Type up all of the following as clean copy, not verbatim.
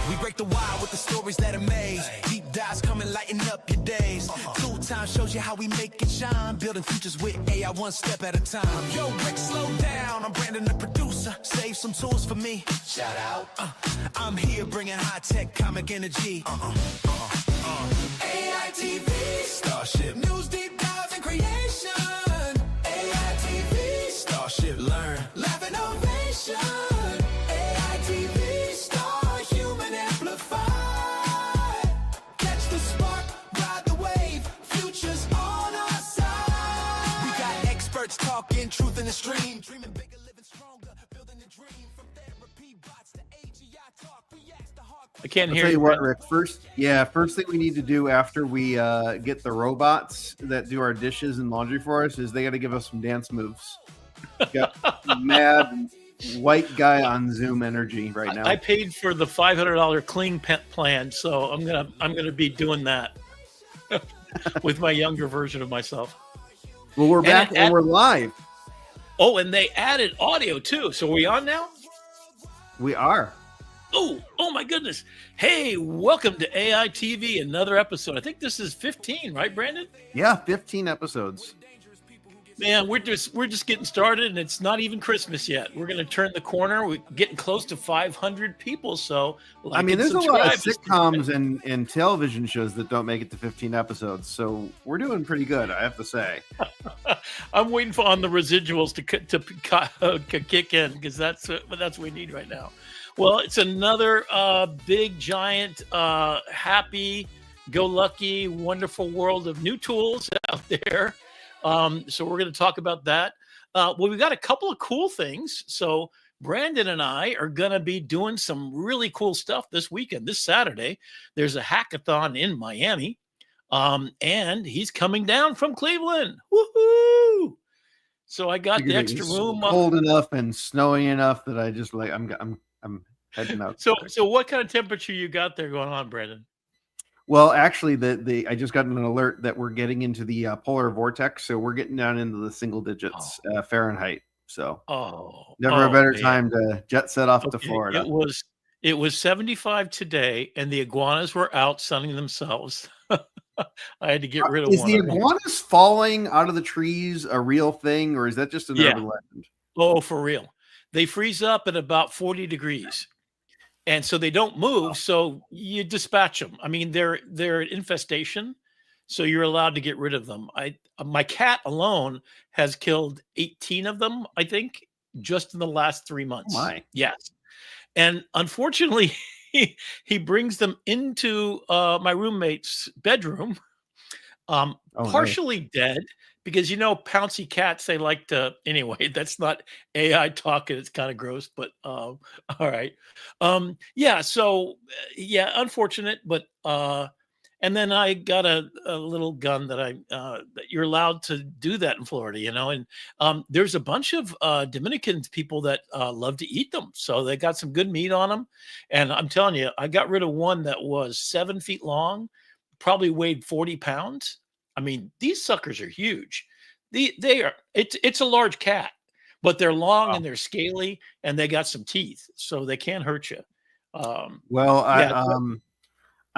We break the wire with the stories that amaze. Deep dives come and lighten up your days. Tool time shows you how we make it shine. Building futures with AI one step at a time. Yo, Rick, slow down. I'm Brandon, the producer. Save some tools for me. Shout out. I'm here bringing high-tech comic energy. AI TV Starship. News deep dives and creation. AI TV Starship. Learn. Laugh innovation. AI TV Star. Human amplified. Catch the spark. Ride the wave. Future's on our side. We got experts talking truth in the stream. Dreaming bigger, living stronger. Building a dream. From therapy bots to AGI talk. Reacts to hard. I can't hear Tell you, you what, Rick. First thing we need to do after we get the robots that do our dishes and laundry for us is they got to give us some dance moves. Got mad white guy on Zoom energy right now. I paid for the $500 clean pet plan, so I'm gonna be doing that with my younger version of myself. Well, we're back and we're live. Oh, and they added audio too. So are we on now? We are. Oh my goodness. Hey, welcome to AI TV, another episode. I think this is 15, right, Brandon? Yeah, 15 episodes. Man, we're just getting started, and it's not even Christmas yet. We're going to turn the corner. We're getting close to 500 people. So, I mean, there's a lot of sitcoms and television shows that don't make it to 15 episodes. So we're doing pretty good, I have to say. I'm waiting on the residuals to kick in because that's what we need right now. Well, it's another big, giant, happy-go-lucky, wonderful world of new tools out there. So we're going to talk about that. Well, we've got a couple of cool things. So Brandon and I are going to be doing some really cool stuff this weekend. This Saturday, there's a hackathon in Miami, and he's coming down from Cleveland. Woohoo! So I got the extra room. Cold enough and snowy enough that I just like I'm heading out. So what kind of temperature you got there going on, Brandon? Well, actually, I just got an alert that we're getting into the polar vortex, so we're getting down into the single digits Fahrenheit. So, never a better time to jet set off to Florida. It was 75 today, and the iguanas were out sunning themselves. I had to get rid of one. Is the iguanas falling out of the trees a real thing, or is that just an urban legend? Oh, for real. They freeze up at about 40 degrees. And so they don't move, so you dispatch them. I mean, they're an infestation, so you're allowed to get rid of them. My cat alone has killed 18 of them, I think, just in the last 3 months. Oh my. Yes. And unfortunately, he brings them into my roommate's bedroom, partially dead. Because, pouncy cats, they like to, anyway, that's not AI talk and it's kind of gross, but all right. Unfortunate, but, and then I got a little gun that that you're allowed to do that in Florida, and there's a bunch of Dominican people that love to eat them. So they got some good meat on them. And I'm telling you, I got rid of one that was 7 feet long, probably weighed 40 pounds. I mean, these suckers are huge. It's a large cat, but they're long and they're scaly and they got some teeth, so they can't hurt you. I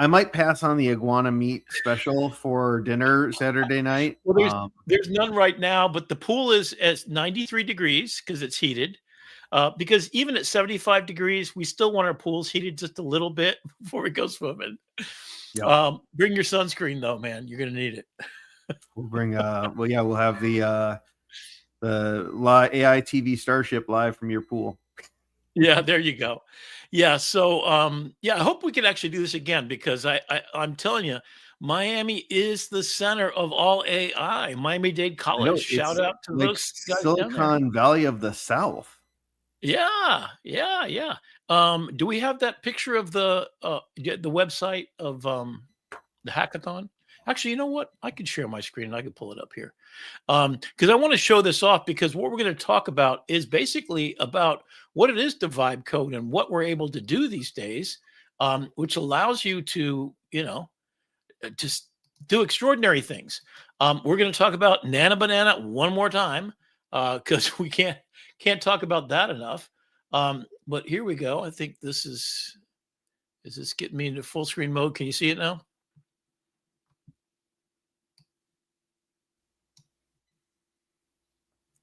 might pass on the iguana meat special for dinner Saturday night. Well, there's none right now, but the pool is at 93 degrees because it's heated. Because even at 75 degrees, we still want our pools heated just a little bit before we go swimming. Yep. Bring your sunscreen though, man. You're gonna need it. We'll bring. We'll have the AI TV Starship live from your pool. Yeah, there you go. Yeah, so I hope we can actually do this again because I'm telling you, Miami is the center of all AI. Miami-Dade College. Shout out to those guys. Silicon Valley of the South. Yeah. Do we have that picture of the website of the hackathon? Actually, you know what? I can share my screen and I can pull it up here. Because I want to show this off because what we're going to talk about is basically about what it is to vibe code and what we're able to do these days, which allows you to, just do extraordinary things. We're going to talk about Nana Banana one more time because we can't talk about that enough. But here we go. I think this is Is this getting me into full screen mode? Can you see it now?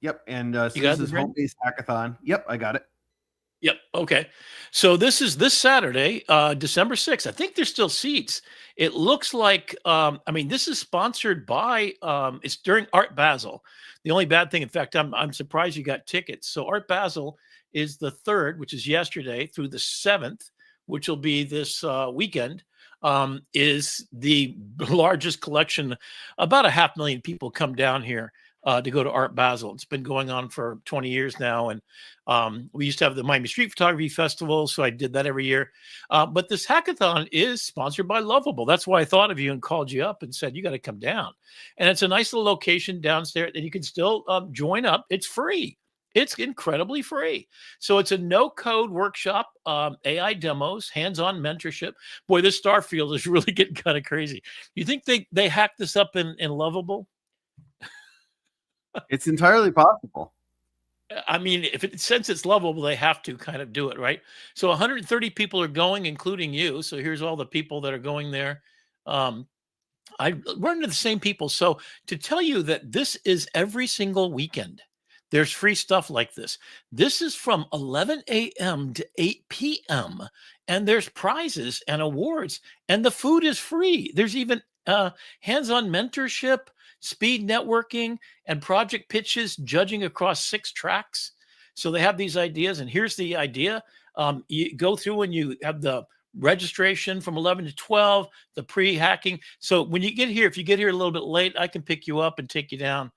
Yep. And You so got this the is brain? home-based hackathon. Yep, I got it. Yep. Okay. So this is this Saturday, December 6th. I think there's still seats. It looks like, I mean, this is sponsored by, it's during Art Basel. The only bad thing, in fact, I'm surprised you got tickets. So Art Basel is the 3rd, which is yesterday, through the 7th, which will be this weekend, is the largest collection. About 500,000 people come down here to go to Art Basel. It's been going on for 20 years now. And we used to have the Miami Street Photography Festival, so I did that every year. But this hackathon is sponsored by Lovable. That's why I thought of you and called you up and said, you got to come down. And it's a nice little location downstairs, and you can still join up. It's free. It's incredibly free. So it's a no-code workshop, AI demos, hands-on mentorship. Boy, this Starfield is really getting kind of crazy. You think they hacked this up in Lovable? It's entirely possible. I mean, since it's lovable, they have to kind of do it, right? So 130 people are going, including you. So here's all the people that are going there. I run into the same people. So to tell you that this is every single weekend, there's free stuff like this. This is from 11 a.m. to 8 p.m. And there's prizes and awards, and the food is free. There's even hands-on mentorship, speed networking, and project pitches, judging across 6 tracks. So they have these ideas, and here's the idea. You go through and you have the registration from 11 to 12, the pre-hacking. So when you get here, if you get here a little bit late, I can pick you up and take you down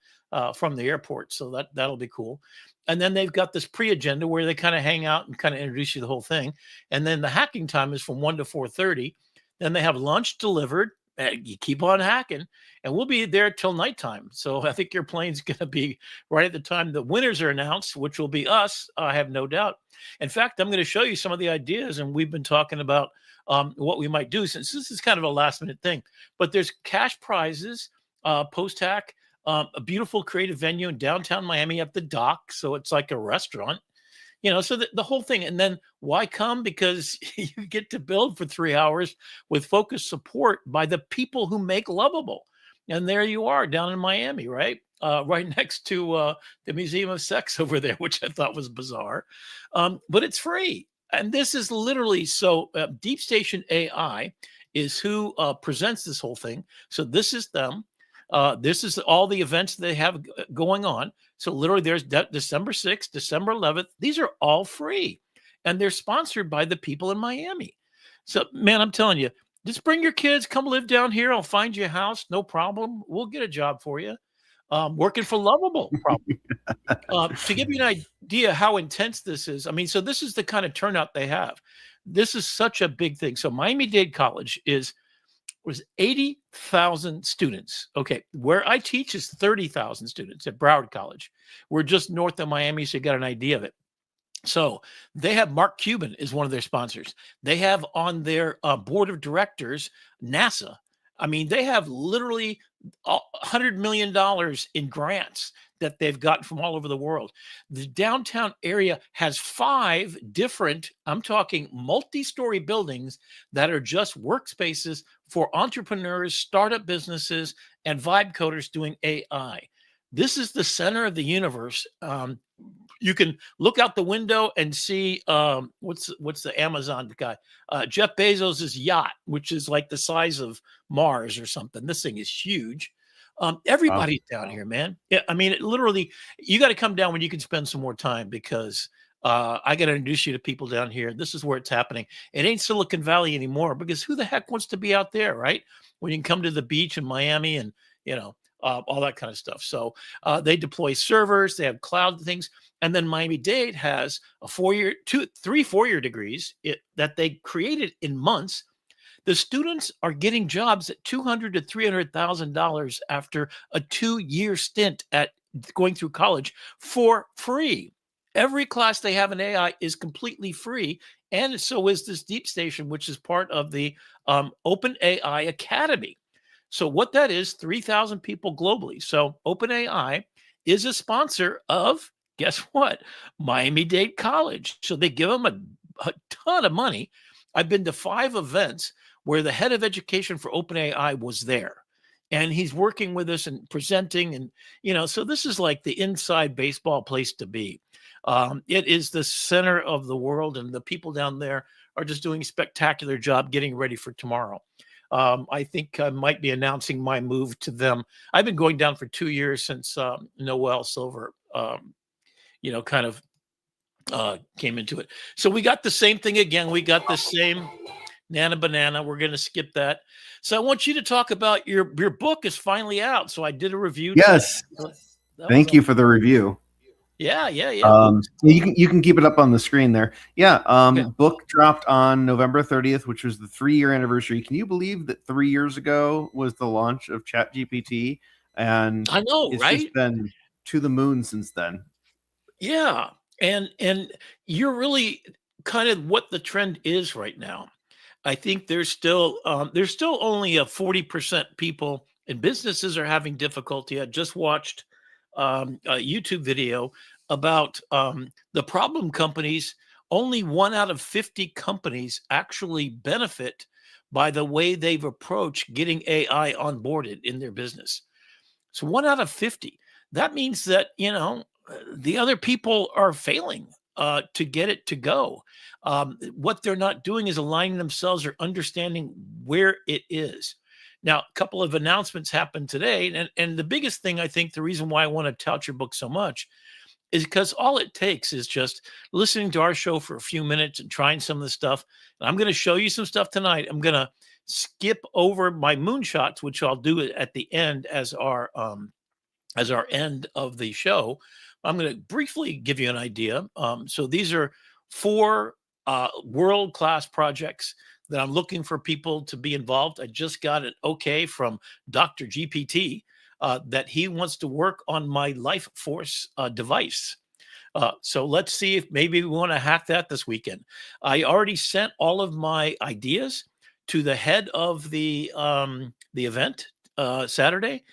from the airport. So that'll be cool. And then they've got this pre-agenda where they kind of hang out and kind of introduce you to the whole thing. And then the hacking time is from 1 to 4:30. Then they have lunch delivered. You keep on hacking, and we'll be there till nighttime. So I think your plane's going to be right at the time the winners are announced, which will be us. I have no doubt. In fact, I'm going to show you some of the ideas, and we've been talking about what we might do, since this is kind of a last minute thing. But there's cash prizes, post-hack, a beautiful creative venue in downtown Miami at the dock. So it's like a restaurant. So the whole thing. And then why come? Because you get to build for 3 hours with focused support by the people who make Lovable. And there you are down in Miami, right? Right next to the Museum of Sex over there, which I thought was bizarre. But it's free. And this is literally, so Deep Station AI is who presents this whole thing. So this is them. This is all the events they have going on. So literally there's December 6th, December 11th. These are all free, and they're sponsored by the people in Miami. So, man, I'm telling you, just bring your kids, come live down here. I'll find you a house. No problem. We'll get a job for you. Working for Lovable, probably. To give you an idea how intense this is, I mean, so this is the kind of turnout they have. This is such a big thing. So Miami-Dade College was 80,000 students. Okay, where I teach is 30,000 students at Broward College. We're just north of Miami, so you got an idea of it. So they have Mark Cuban is one of their sponsors. They have on their board of directors NASA. I mean, they have literally $100 million in grants that they've gotten from all over the world. The downtown area has 5 different, I'm talking multi-story buildings that are just workspaces for entrepreneurs, startup businesses, and vibe coders doing AI. This is the center of the universe. You can look out the window and see what's the Amazon guy, Jeff Bezos's yacht, which is like the size of Mars or something. This thing is huge. Everybody's down here, man. Yeah, I mean, it literally, you got to come down when you can spend some more time, because I got to introduce you to people down here. This is where it's happening. It ain't Silicon Valley anymore, because who the heck wants to be out there, right? When you can come to the beach in Miami and all that kind of stuff. So they deploy servers, they have cloud things. And then Miami-Dade has a 3 4-year degrees that they created in months. The students are getting jobs at $200,000 to $300,000 after a 2-year stint at going through college for free. Every class they have in AI is completely free, and so is this Deep Station, which is part of the Open AI Academy. So what that is, 3,000 people globally. So OpenAI is a sponsor of, guess what, Miami-Dade College. So they give them a ton of money. I've been to 5 events where the head of education for OpenAI was there. And he's working with us and presenting. And, so this is like the inside baseball place to be. It is the center of the world, and the people down there are just doing a spectacular job getting ready for tomorrow. I think I might be announcing my move to them. I've been going down for 2 years since Noel Silver, kind of came into it. So we got the same thing again. We got the same Nana Banana. We're going to skip that. So I want you to talk about your book is finally out. So I did a review. Yes. Thank you for the review. Yeah. You can keep it up on the screen there. Yeah. Okay. Book dropped on November 30th, which was the 3-year anniversary. Can you believe that 3 years ago was the launch of ChatGPT? And I know, it's right? just been to the moon since then. Yeah. And you're really kind of what the trend is right now. I think there's still only a 40% people, and businesses are having difficulty. I just watched a YouTube video about the problem companies. Only 1 out of 50 companies actually benefit by the way they've approached getting AI onboarded in their business. So 1 out of 50. That means that, the other people are failing to get it to go. What they're not doing is aligning themselves or understanding where it is. Now, a couple of announcements happened today. And the biggest thing, I think, the reason why I want to tout your book so much is because all it takes is just listening to our show for a few minutes and trying some of the stuff. And I'm going to show you some stuff tonight. I'm going to skip over my moonshots, which I'll do at the end as our end of the show. I'm going to briefly give you an idea. So these are 4 world-class projects that I'm looking for people to be involved. I just got an okay from Dr. GPT that he wants to work on my Life Force device. So let's see if maybe we want to hack that this weekend. I already sent all of my ideas to the head of the event Saturday,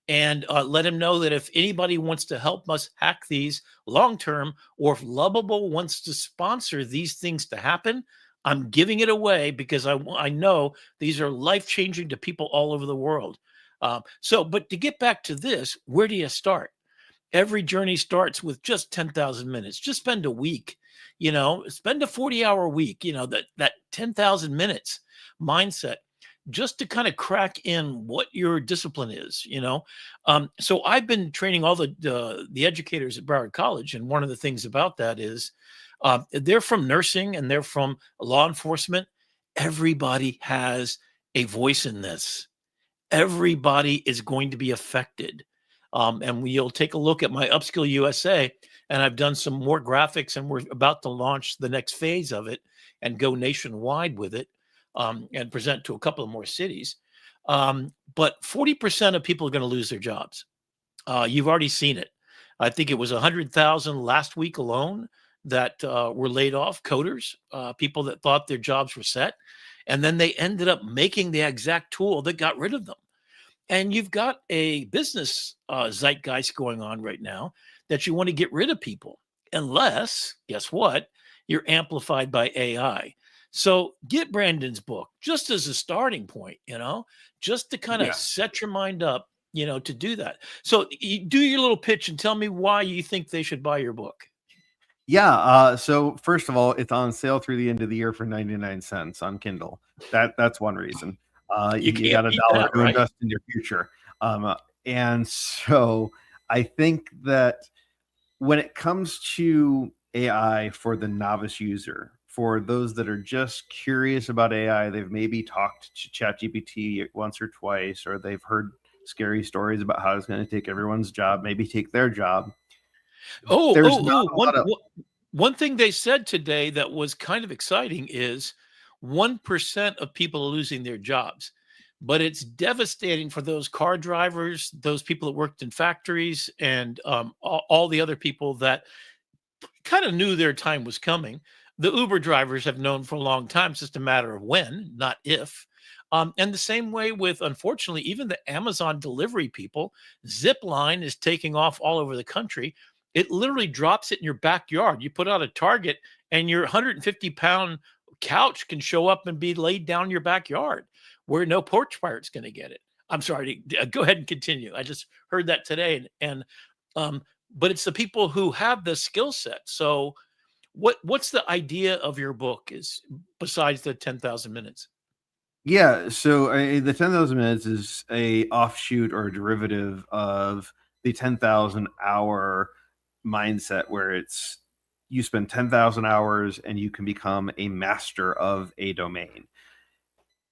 and let him know that if anybody wants to help us hack these long term, or if Lovable wants to sponsor these things to happen, I'm giving it away because I know these are life changing to people all over the world. But to get back to this, where do you start? Every journey starts with just 10,000 minutes. Just spend a week, spend a 40-hour week, that 10,000 minutes mindset, just to kind of crack in what your discipline is, So I've been training all the educators at Broward College. And one of the things about that is they're from nursing and they're from law enforcement. Everybody has a voice in this. Everybody is going to be affected. And you'll take a look at my Upskill USA, and I've done some more graphics, and we're about to launch the next phase of it and go nationwide with it. And present to a couple of more cities. But 40% of people are going to lose their jobs. You've already seen it. I think it was 100,000 last week alone that were laid off, coders, people that thought their jobs were set. And then they ended up making the exact tool that got rid of them. And you've got a business zeitgeist going on right now that you want to get rid of people, unless, guess what, you're amplified by AI. So get Brandon's book just as a starting point, just to kind of set your mind up, to do that. So you do your little pitch and tell me why you think they should buy your book. Yeah. So first of all, it's on sale through the end of the year for 99 cents on Kindle. That's one reason. You got $1 to invest in your future. And so I think that when it comes to AI for the novice user, for those that are just curious about AI, they've maybe talked to ChatGPT once or twice, or they've heard scary stories about how it's going to take everyone's job, maybe take their job. One thing they said today that was kind of exciting is 1% of people are losing their jobs, but it's devastating for those car drivers, those people that worked in factories, and all the other people that kind of knew their time was coming. The Uber drivers have known for a long time. It's just a matter of when, not if. And the same way with, unfortunately, even the Amazon delivery people. Zipline is taking off all over the country. It literally drops it in your backyard. You put out a target and your 150-pound couch can show up and be laid down in your backyard where no porch pirate's going to get it. I'm sorry. Go ahead and continue. I just heard that today, and but it's the people who have the skill set. So, what's the idea of your book? Is besides the 10,000 minutes? Yeah, so the 10,000 minutes is a offshoot or a derivative of the 10,000 hour mindset, where it's you spend 10,000 hours and you can become a master of a domain.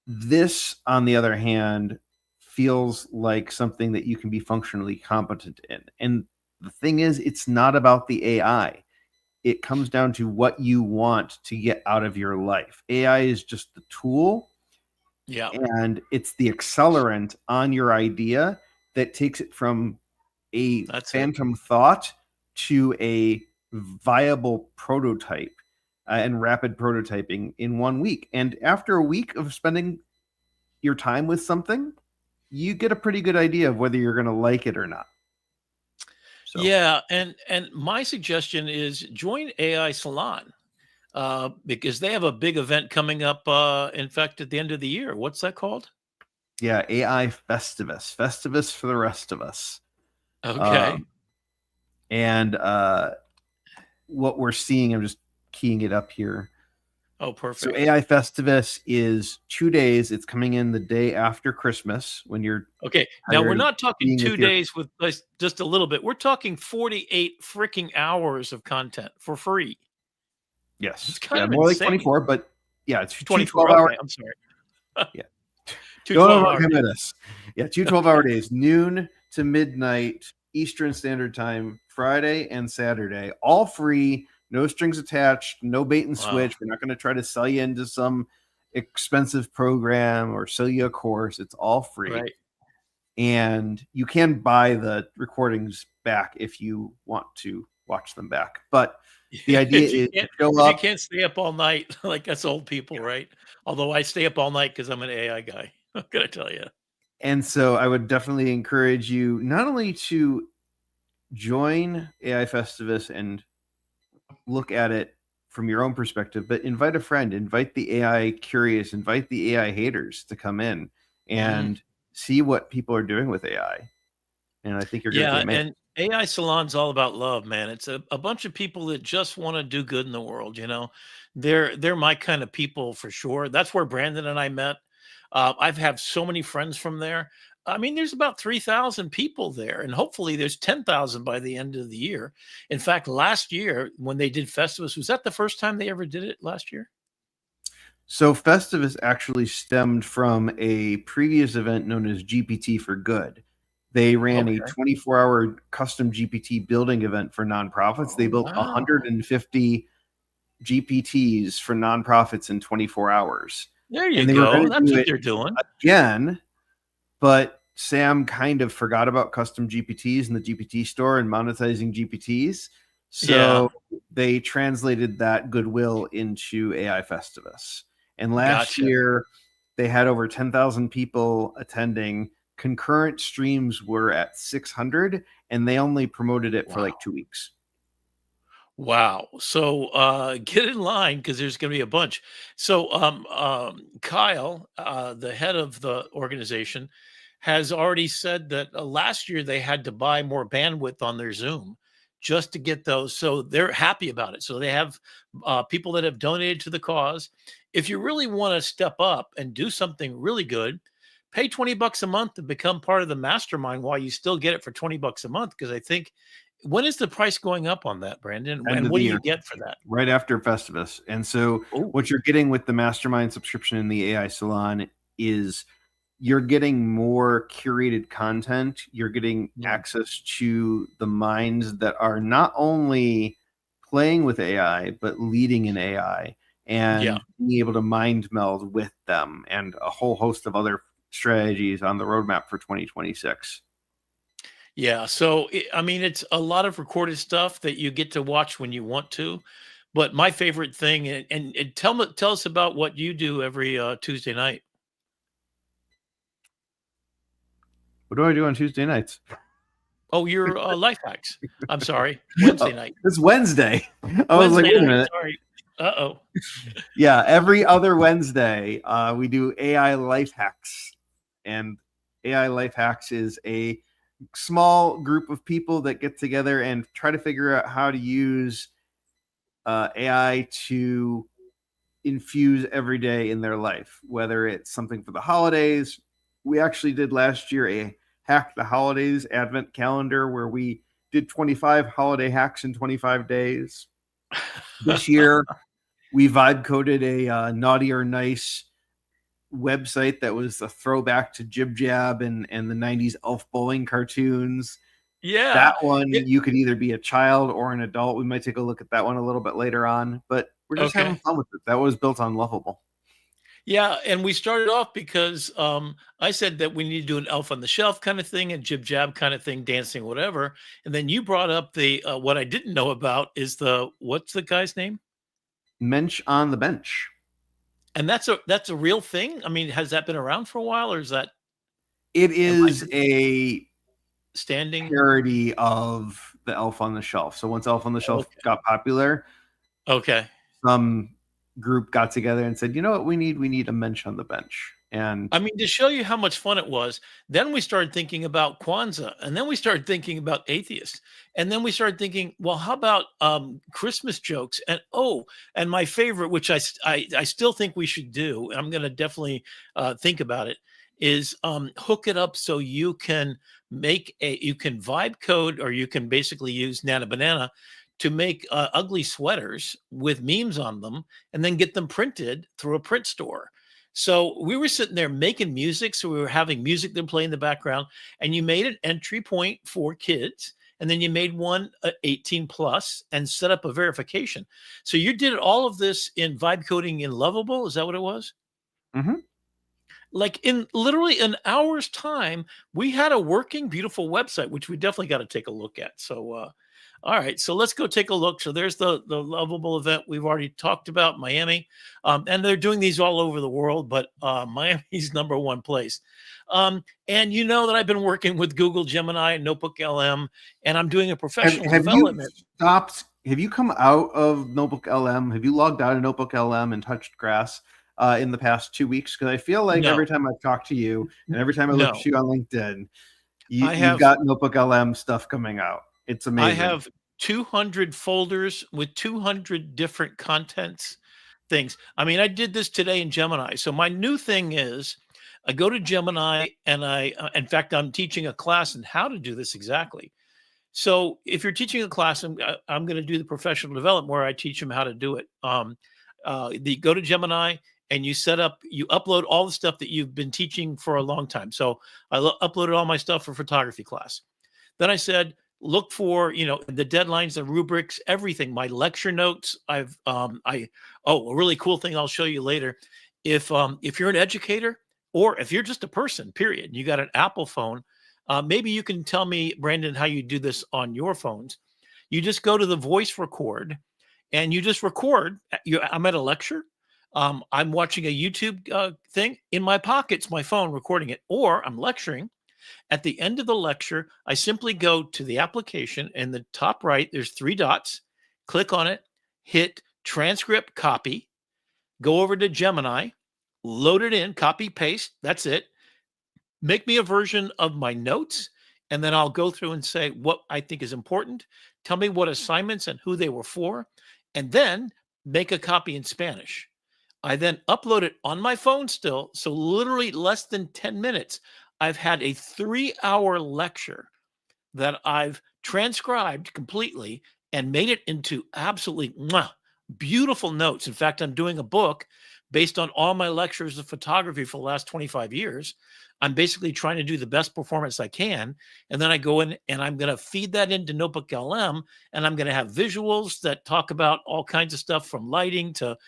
This, on the other hand, feels like something that you can be functionally competent in. And the thing is, it's not about the AI. It comes down to what you want to get out of your life. AI is just the tool. Yeah. And it's the accelerant on your idea that takes it from a phantom thought to a viable prototype and rapid prototyping in 1 week. And after a week of spending your time with something, you get a pretty good idea of whether you're going to like it or not. So. Yeah. And my suggestion is join AI Salon. Because they have a big event coming up, in fact, at the end of the year. What's that called? Yeah, AI Festivus. Festivus for the rest of us. Okay. And what we're seeing, I'm just keying it up here. Oh, perfect. So AI Festivus is 2 days. It's coming in the day after Christmas when you're okay. Now we're not talking 2 days with just a little bit. We're talking 48 freaking hours of content for free. Yes, it's kind of more insane. like 24, but yeah, it's 24 12 hours. Okay, I'm sorry. Yeah, 2 12-hour days. Yeah, 2 12-hour days, noon to midnight Eastern Standard Time, Friday and Saturday, all free, no strings attached, no bait and switch. We're not going to try to sell you into some expensive program or sell you a course. It's all free. Right. And you can buy the recordings back if you want to watch them back. But the idea is to show up. You can't stay up all night like us old people, right? Although I stay up all night because I'm an AI guy. I'm going to tell you. And so I would definitely encourage you not only to join AI Festivus and look at it from your own perspective, but invite a friend, invite the AI curious, invite the AI haters to come in and see what people are doing with AI. And I think you're going to get amazed. And AI Salon's all about love, man. It's a bunch of people that just want to do good in the world. You know, they're my kind of people for sure. That's where Brandon and I met. I've had so many friends from there. I mean, there's about 3,000 people there, and hopefully there's 10,000 by the end of the year. In fact, last year when they did Festivus, was that the first time they ever did it last year? So Festivus actually stemmed from a previous event known as GPT for Good. They ran a 24-hour custom GPT building event for nonprofits. They built 150 GPTs for nonprofits in 24 hours. There you go. That's what they're doing. Again, but Sam kind of forgot about custom GPTs in the GPT store and monetizing GPTs. So they translated that goodwill into AI Festivus. And last year, they had over 10,000 people attending. Concurrent streams were at 600, and they only promoted it for like 2 weeks. Wow. So get in line because there's going to be a bunch. So Kyle, the head of the organization, has already said that last year they had to buy more bandwidth on their Zoom just to get those. So they're happy about it. So they have people that have donated to the cause. If you really want to step up and do something really good, pay $20 a month to become part of the mastermind while you still get it for $20 a month. Because I think, when is the price going up on that, Brandon? And what do you get for that? Right after Festivus. And so what you're getting with the mastermind subscription in the AI Salon is you're getting more curated content. You're getting access to the minds that are not only playing with AI, but leading in AI and being able to mind meld with them and a whole host of other strategies on the roadmap for 2026. Yeah. So, I mean, it's a lot of recorded stuff that you get to watch when you want to. But my favorite thing, and tell us about what you do every Tuesday night. What do I do on Tuesday nights? Oh, your life hacks. I'm sorry. Wednesday night. It's Wednesday. I was like, wait a minute. Sorry. Uh-oh. Yeah, every other Wednesday, we do AI life hacks, and AI life hacks is a small group of people that get together and try to figure out how to use AI to infuse every day in their life, whether it's something for the holidays. We actually did last year a hack the holidays advent calendar where we did 25 holiday hacks in 25 days. This year, we vibe coded a naughty or nice website that was a throwback to Jib Jab and the 90s Elf Bowling cartoons. Yeah. That one, you could either be a child or an adult. We might take a look at that one a little bit later on, but we're just having Okay. fun with it. That was built on Lovable. Yeah, and we started off because I said that we need to do an Elf on the Shelf kind of thing and Jib Jab kind of thing, dancing, whatever. And then you brought up the what I didn't know about is the what's the guy's name? Mensch on the Bench. And that's a real thing. I mean, has that been around for a while, or is that It am I is just a standing? parody of the Elf on the Shelf. So once Elf on the Shelf Okay. got popular, Okay. some group got together and said, you know what we need? We need a Mensch on the Bench. And I mean, to show you how much fun it was, then we started thinking about Kwanzaa, and then we started thinking about atheists, and then we started thinking, well, how about Christmas jokes? And and my favorite, which I still think we should do, and I'm going to definitely think about it, is hook it up so you can you can vibe code, or you can basically use Nana Banana to make ugly sweaters with memes on them, and then get them printed through a print store. So we were sitting there making music. So we were having music that play in the background, and you made an entry point for kids, and then you made one 18 plus and set up a verification. So you did all of this in vibe coding in Lovable. Is that what it was? Mhm. Like in literally an hour's time, we had a working, beautiful website, which we definitely got to take a look at. So, all right, so let's go take a look. So there's the Lovable event we've already talked about, Miami, and they're doing these all over the world, but Miami's number one place. And you know that I've been working with Google Gemini and Notebook LM, and I'm doing a professional Have you development. stopped? Have you come out of Notebook LM? Have you logged out of Notebook LM and touched grass in the past 2 weeks? Because I feel like No, every time I've talked to you and every time I look at no, you on LinkedIn, I you've have got Notebook LM stuff coming out. It's I amazing. have 200 folders with 200 different contents things. I mean, I did this today in Gemini. So my new thing is I go to Gemini and in fact, I'm teaching a class on how to do this exactly. So if you're teaching a class, I'm going to do the professional development where I teach them how to do it. Go to Gemini and you upload all the stuff that you've been teaching for a long time. So I uploaded all my stuff for photography class. Then I said, look for, the deadlines, the rubrics, everything, my lecture notes. A really cool thing I'll show you later. If you're an educator or if you're just a person, period, and you got an Apple phone, maybe you can tell me, Brandon, how you do this on your phones. You just go to the voice record and you just record. I'm at a lecture. I'm watching a YouTube thing in my pocket's my phone recording it, or I'm lecturing. At the end of the lecture, I simply go to the application and the top right, there's three dots. Click on it, hit transcript copy, go over to Gemini, load it in, copy, paste. That's it. Make me a version of my notes. And then I'll go through and say what I think is important. Tell me what assignments and who they were for. And then make a copy in Spanish. I then upload it on my phone still. So, literally less than 10 minutes, I've had a 3-hour lecture that I've transcribed completely and made it into absolutely beautiful notes. In fact, I'm doing a book based on all my lectures of photography for the last 25 years. I'm basically trying to do the best performance I can. And then I go in and I'm going to feed that into Notebook LM, and I'm going to have visuals that talk about all kinds of stuff from lighting to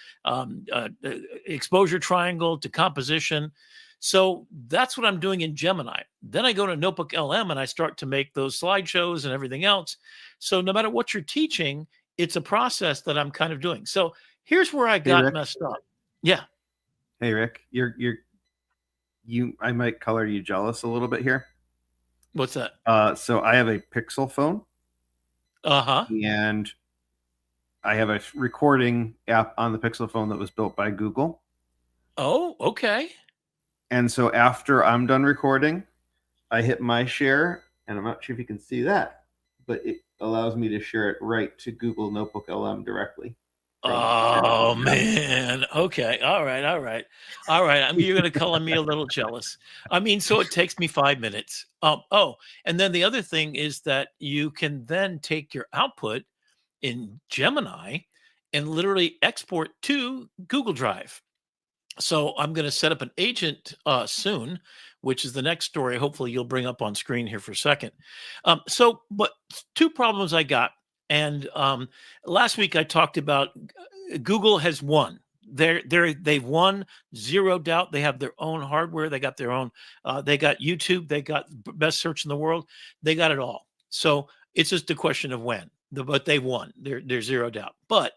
exposure triangle to composition. So that's what I'm doing in Gemini. Then I go to Notebook LM and I start to make those slideshows and everything else. So no matter what you're teaching, it's a process that I'm kind of doing. So here's where I got Rick. messed up. Yeah. Hey Rick, I might color you jealous a little bit here. What's that? So I have a Pixel phone, Uh-huh. and I have a recording app on the Pixel phone that was built by Google. Oh, okay. And so after I'm done recording, I hit my share, and I'm not sure if you can see that, but it allows me to share it right to Google Notebook LM directly. Oh man. Okay. All right. All right. All right. You're gonna color me a little jealous. I mean, so it takes me 5 minutes. Oh, and then the other thing is that you can then take your output in Gemini and literally export to Google Drive. So I'm going to set up an agent soon, which is the next story. Hopefully, you'll bring up on screen here for a second. But two problems I got, and last week I talked about Google has won. They've won, zero doubt. They have their own hardware. They got their own. They got YouTube. They got best search in the world. They got it all. So it's just a question of when. But they won. They're zero doubt. But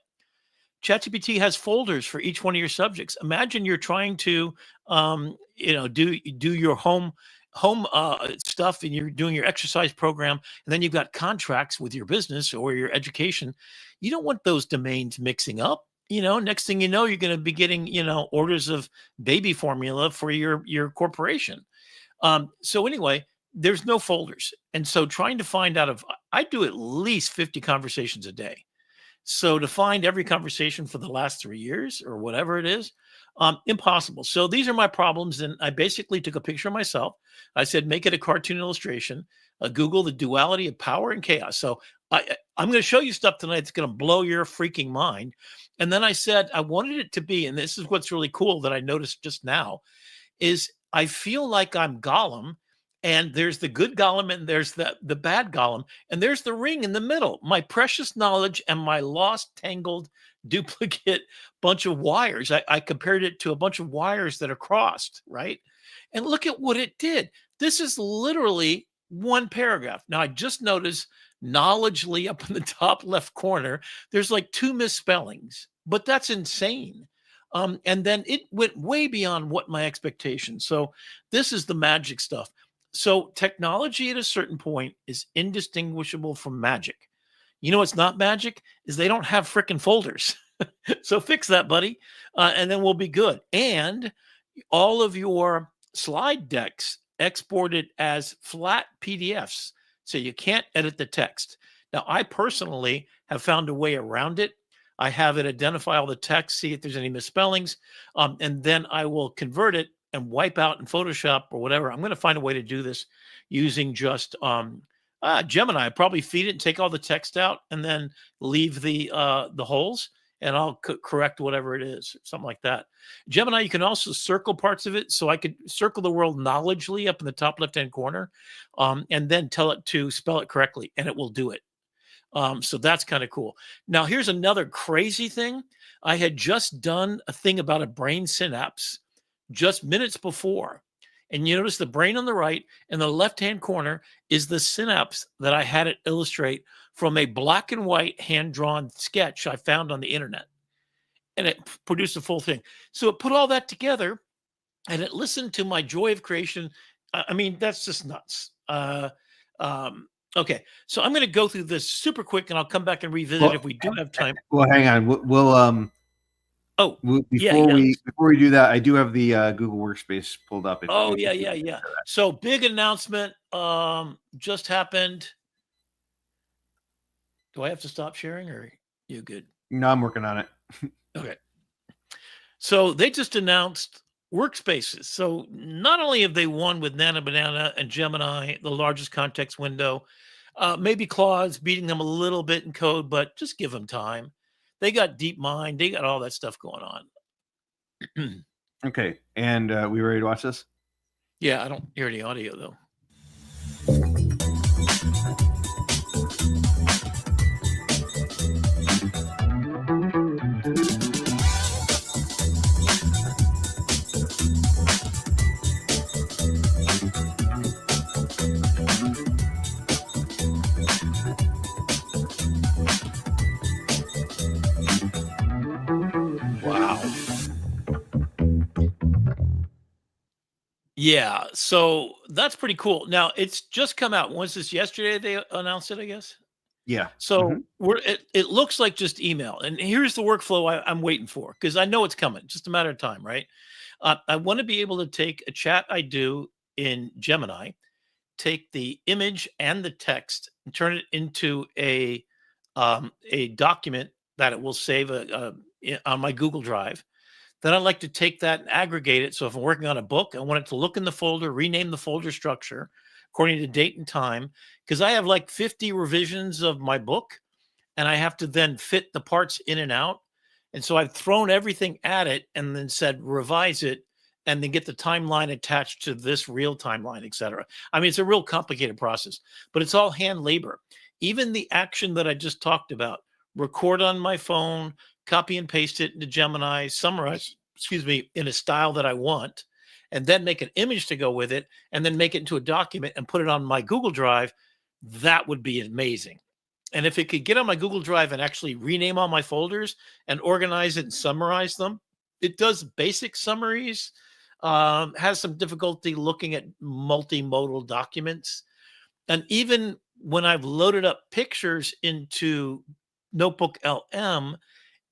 ChatGPT has folders for each one of your subjects. Imagine you're trying to, do your home stuff, and you're doing your exercise program, and then you've got contracts with your business or your education. You don't want those domains mixing up. Next thing you know, you're going to be getting orders of baby formula for your corporation. So anyway, there's no folders, and so trying to find out if I do at least 50 conversations a day. So to find every conversation for the last 3 years or whatever it is, impossible. So these are my problems. And I basically took a picture of myself. I said, make it a cartoon illustration. Google the duality of power and chaos. So I'm going to show you stuff tonight that's going to blow your freaking mind. And then I said, I wanted it to be, and this is what's really cool that I noticed just now, is I feel like I'm Gollum, and there's the good Gollum, and there's the bad Gollum, and there's the ring in the middle, my precious knowledge and my lost, tangled, duplicate bunch of wires. I compared it to a bunch of wires that are crossed, right? And look at what it did. This is literally one paragraph. Now, I just noticed knowledgely up in the top left corner, there's like 2 misspellings, but that's insane. And then it went way beyond what my expectations. So this is the magic stuff. So technology at a certain point is indistinguishable from magic. What's not magic is they don't have frickin' folders. So fix that, buddy, and then we'll be good. And all of your slide decks exported as flat PDFs, so you can't edit the text. Now, I personally have found a way around it. I have it identify all the text, see if there's any misspellings, and then I will convert it and wipe out in Photoshop or whatever. I'm going to find a way to do this using just Gemini. I probably feed it and take all the text out and then leave the holes, and I'll correct whatever it is, something like that. Gemini, you can also circle parts of it. So I could circle the word knowledgely up in the top left-hand corner, and then tell it to spell it correctly, and it will do it. So that's kind of cool. Now, here's another crazy thing. I had just done a thing about a brain synapse just minutes before. And you notice the brain on the right and the left-hand corner is the synapse that I had it illustrate from a black and white hand-drawn sketch I found on the internet. And it produced a full thing. So it put all that together, and it listened to my joy of creation. I mean, that's just nuts. Okay, so I'm going to go through this super quick, and I'll come back and revisit if we do have time. Well, hang on. Before we do that, I do have the Google Workspace pulled up. Yeah. So big announcement just happened. Do I have to stop sharing, or are you good? No, I'm working on it. Okay. So they just announced workspaces. So not only have they won with Nana Banana and Gemini, the largest context window, maybe Claude's beating them a little bit in code, but just give them time. They got DeepMind. They got all that stuff going on. Okay. And we ready to watch this? Yeah, I don't hear any audio, though. Yeah, so that's pretty cool. Now, it's just come out. Was this yesterday they announced it, I guess? Yeah. So it looks like just email. And here's the workflow I'm waiting for because I know it's coming, just a matter of time, right? I want to be able to take a chat I do in Gemini, take the image and the text, and turn it into a document that it will save on my Google Drive. Then I'd like to take that and aggregate it. So if I'm working on a book, I want it to look in the folder, rename the folder structure according to date and time, because I have like 50 revisions of my book and I have to then fit the parts in and out. And so I've thrown everything at it and then said, revise it and then get the timeline attached to this real timeline, et cetera. I mean, it's a real complicated process, but it's all hand labor. Even the action that I just talked about, record on my phone, copy and paste it into Gemini, summarize, in a style that I want, and then make an image to go with it, and then make it into a document and put it on my Google Drive, that would be amazing. And if it could get on my Google Drive and actually rename all my folders and organize it and summarize them, it does basic summaries, has some difficulty looking at multimodal documents. And even when I've loaded up pictures into Notebook LM,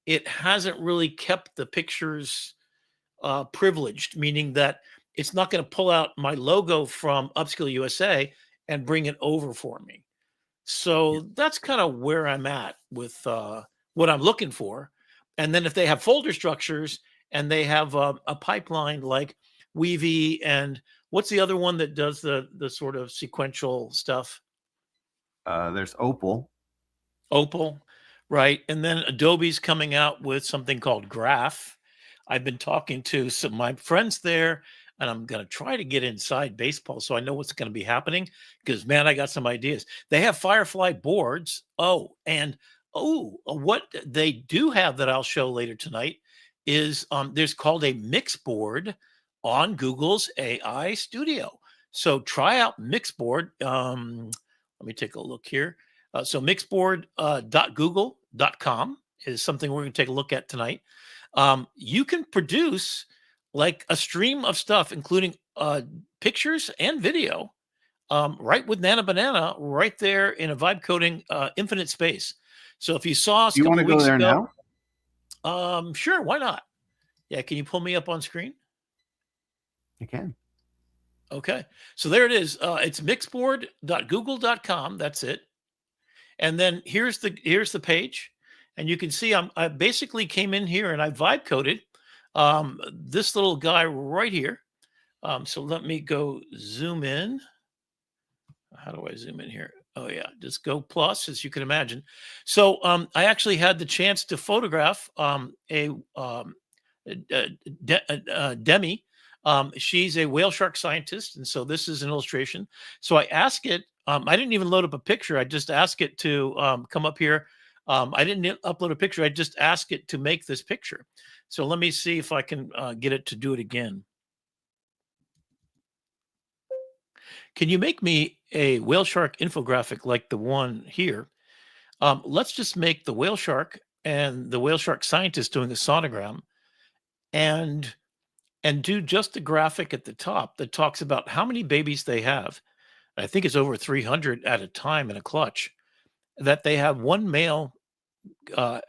it hasn't really kept the pictures privileged, meaning that it's not going to pull out my logo from Upskill USA and bring it over for me. So that's kind of where I'm at with what I'm looking for. And then if they have folder structures and they have a pipeline like Weavy and what's the other one that does the sort of sequential stuff? There's Opal. Opal, right? And then Adobe's coming out with something called Graph. I've been talking to some of my friends there, and I'm going to try to get inside baseball so I know what's going to be happening because, man, I got some ideas. They have Firefly boards. What they do have that I'll show later tonight is there's called a mix board on Google's AI Studio. So try out Mixboard. Let me take a look here. So mixboard.google.com is something we're going to take a look at tonight. You can produce like a stream of stuff, including pictures and video, right with Nana Banana, right there in a vibe coding infinite space. So if you saw us Do you want to go there ago, now? Sure, why not? Yeah, can you pull me up on screen? I can. Okay, so there it is. It's mixboard.google.com. That's it. And then here's the page, and you can see I basically came in here and I vibe coded this little guy right here. So let me go zoom in. How do I zoom in here? Oh yeah, just go plus, as you can imagine. So I actually had the chance to photograph Demi. She's a whale shark scientist, and so this is an illustration. So I asked it. I didn't even load up a picture. I just asked it to come up here. I didn't upload a picture. I just asked it to make this picture. So let me see if I can get it to do it again. Can you make me a whale shark infographic like the one here? Let's just make the whale shark and the whale shark scientist doing a sonogram and do just a graphic at the top that talks about how many babies they have. I think it's over 300 at a time in a clutch, that they have one male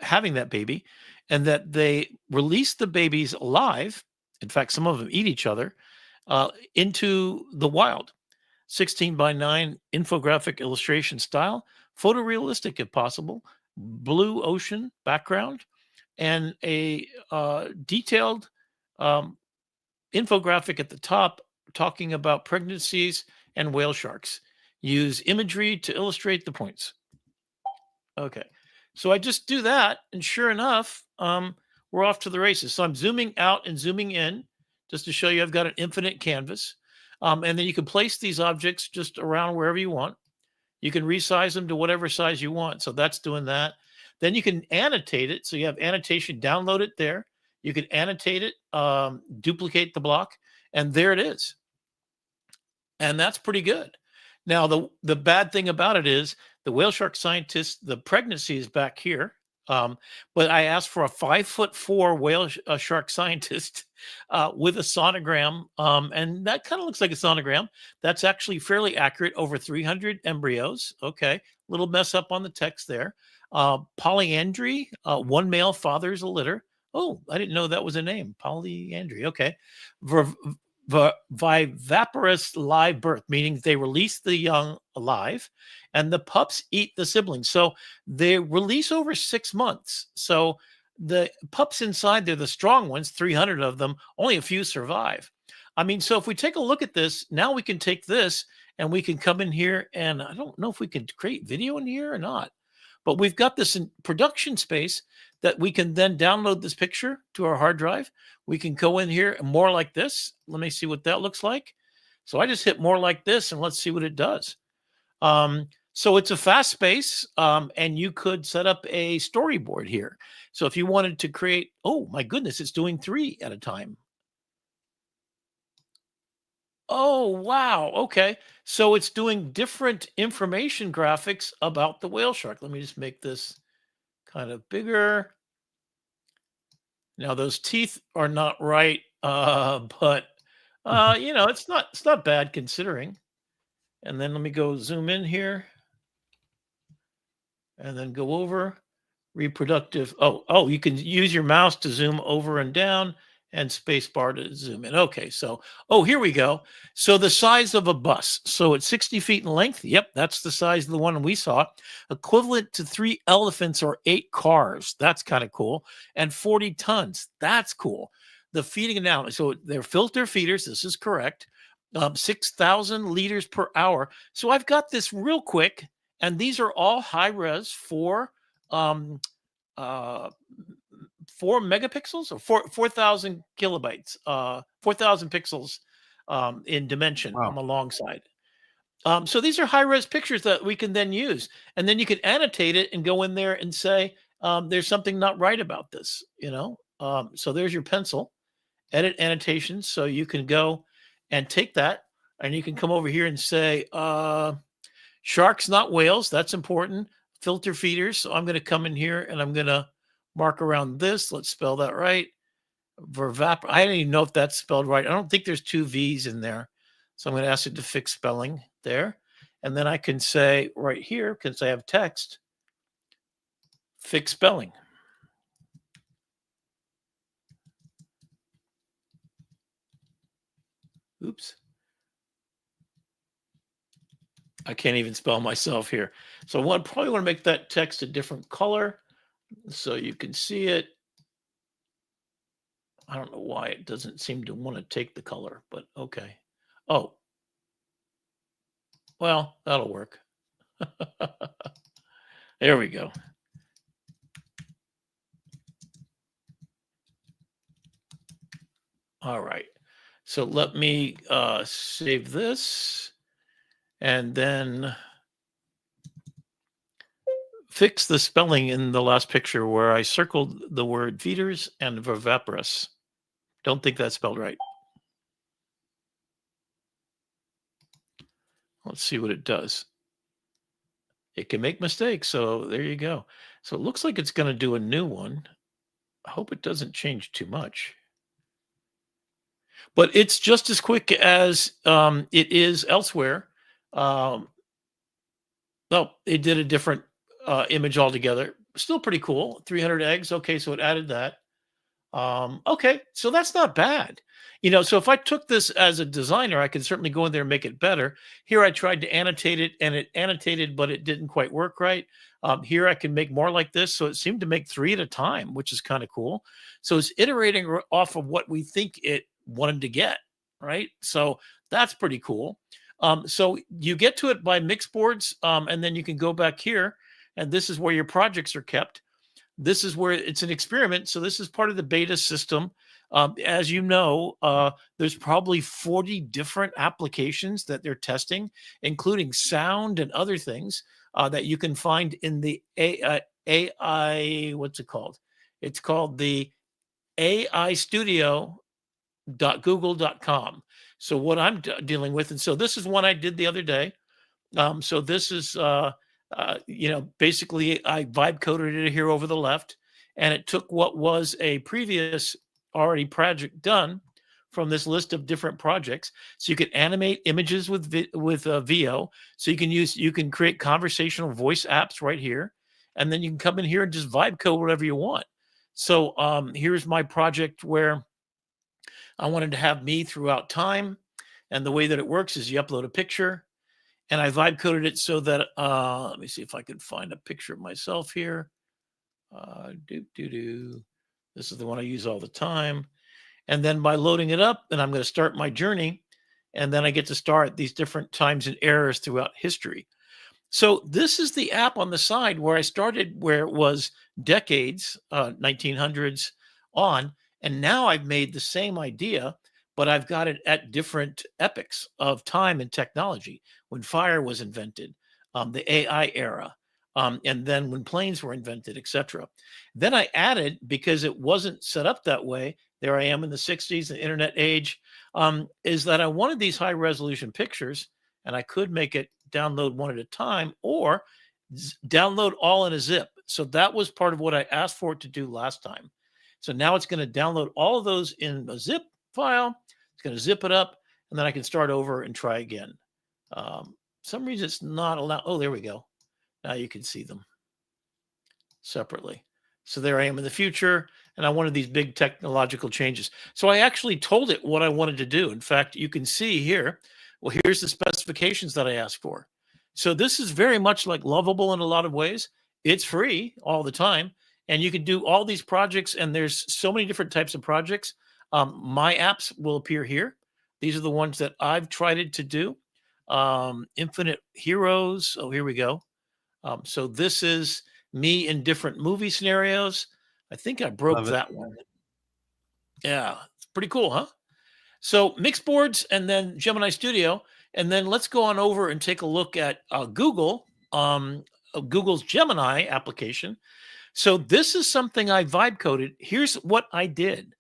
having that baby and that they release the babies alive. In fact, some of them eat each other into the wild. 16 by 9 infographic illustration style, photorealistic if possible, blue ocean background, and a detailed infographic at the top talking about pregnancies and whale sharks. Use imagery to illustrate the points. Okay, so I just do that, and sure enough, we're off to the races. So I'm zooming out and zooming in just to show you I've got an infinite canvas. And then you can place these objects just around wherever you want. You can resize them to whatever size you want. So that's doing that. Then you can annotate it. So you have annotation, download it there. You can annotate it, duplicate the block, and there it is. And that's pretty good. Now, the bad thing about it is the whale shark scientist, the pregnancy is back here. But I asked for a 5'4" whale shark scientist with a sonogram, and that kind of looks like a sonogram. That's actually fairly accurate. Over 300 embryos. Okay, little mess up on the text there. Polyandry, one male fathers a litter. Oh, I didn't know that was a name. Polyandry. Okay. Ver- Viviparous live birth, meaning they release the young alive and the pups eat the siblings. So they release over 6 months. So the pups inside, they're the strong ones, 300 of them, only a few survive. I mean, so if we take a look at this, now we can take this and we can come in here, and I don't know if we can create video in here or not, but we've got this in production space that we can then download this picture to our hard drive. We can go in here and more like this. Let me see what that looks like. So I just hit more like this and let's see what it does. So it's a fast space, and you could set up a storyboard here. So if you wanted to create, oh my goodness, it's doing 3 at a time. Oh, wow. Okay. So it's doing different information graphics about the whale shark. Let me just make this kind of bigger. Now those teeth are not right, but it's not bad considering. And then let me go zoom in here and then go over reproductive. Oh, you can use your mouse to zoom over and down and space bar to zoom in. Okay, so, here we go. So the size of a bus. So it's 60 feet in length. Yep, that's the size of the one we saw. Equivalent to 3 elephants or 8 cars. That's kind of cool. And 40 tons. That's cool. The feeding analogy. So they're filter feeders. This is correct. 6,000 liters per hour. So I've got this real quick, and these are all high res for 4 megapixels or 4,000 kilobytes, 4,000 pixels in dimension on the long side. So these are high res pictures that we can then use, and then you can annotate it and go in there and say, there's something not right about this, so there's your pencil, edit annotations. So you can go and take that and you can come over here and say, sharks, not whales. That's important. Filter feeders. So I'm going to come in here and I'm going to mark around this. Let's spell that right. I don't even know if that's spelled right. I don't think there's 2 V's in there. So I'm going to ask it to fix spelling there. And then I can say right here, because I have text, fix spelling. Oops. I can't even spell myself here. So I probably want to make that text a different color so you can see it. I don't know why it doesn't seem to want to take the color, but okay. Oh, well, that'll work. There we go. All right. So let me save this and then fix the spelling in the last picture where I circled the word feeders and viviparous. Don't think that's spelled right. Let's see what it does. It can make mistakes, so there you go. So it looks like it's going to do a new one. I hope it doesn't change too much. But it's just as quick as it is elsewhere. Oh, it did a different image altogether. Still pretty cool. 300 eggs. Okay, so it added that. Okay, so that's not bad. So if I took this as a designer, I could certainly go in there and make it better. Here I tried to annotate it, and it annotated, but it didn't quite work right. Here I can make more like this. So it seemed to make 3 at a time, which is kind of cool. So it's iterating off of what we think it wanted to get, right? So that's pretty cool. So you get to it by mix boards, and then you can go back here, and this is where your projects are kept. This is where it's an experiment. So this is part of the beta system. As you know, there's probably 40 different applications that they're testing, including sound and other things that you can find in the AI, what's it called? It's called the AI Studio.google.com. So what I'm dealing with, and so this is one I did the other day. So this is Basically I vibe coded it here over the left, and it took what was a previous already project done from this list of different projects. So you can animate images with VO. So you can create conversational voice apps right here, and then you can come in here and just vibe code whatever you want. So here's my project where I wanted to have me throughout time, and the way that it works is you upload a picture, and I vibe coded it so that let me see if I can find a picture of myself here. This is the one I use all the time. And then by loading it up, then I'm going to start my journey. And then I get to start these different times and eras throughout history. So this is the app on the side where I started, where it was decades, 1900s on. And now I've made the same idea, but I've got it at different epochs of time and technology. When fire was invented, the AI era, and then when planes were invented, etc. Then I added, because it wasn't set up that way, there I am in the 60s, the internet age, is that I wanted these high resolution pictures, and I could make it download one at a time or download all in a zip. So that was part of what I asked for it to do last time. So now it's going to download all of those in a zip file. It's going to zip it up, and then I can start over and try again. Some reason it's not allowed. Oh, there we go. Now you can see them separately. So there I am in the future, and I wanted these big technological changes. So I actually told it what I wanted to do. In fact, you can see here, well, here's the specifications that I asked for. So this is very much like Lovable in a lot of ways. It's free all the time, and you can do all these projects, and there's so many different types of projects. My apps will appear here. These are the ones that I've tried to do. Infinite Heroes. Oh, here we go. So this is me in different movie scenarios. I think I broke that one. Yeah, it's pretty cool, huh? So mix boards, and then Gemini Studio, and then let's go on over and take a look at Google's Gemini application. So this is something I vibe coded. Here's what I did.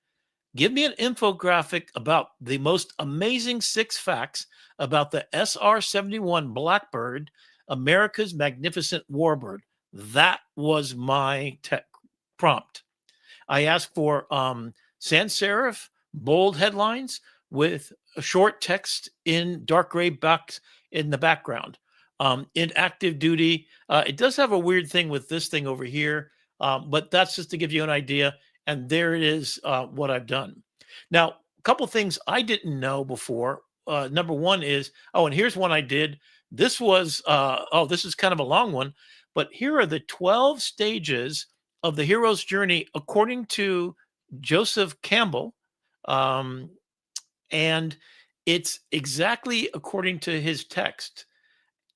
Give me an infographic about the most amazing 6 facts about the SR-71 Blackbird, America's magnificent warbird. That was my prompt. I asked for sans serif, bold headlines with a short text in dark gray box in the background. In active duty, it does have a weird thing with this thing over here, but that's just to give you an idea. And there it is, what I've done. Now, a couple things I didn't know before. Number one is, and here's one I did. This was, this is kind of a long one, but here are the 12 stages of the hero's journey according to Joseph Campbell. And it's exactly according to his text.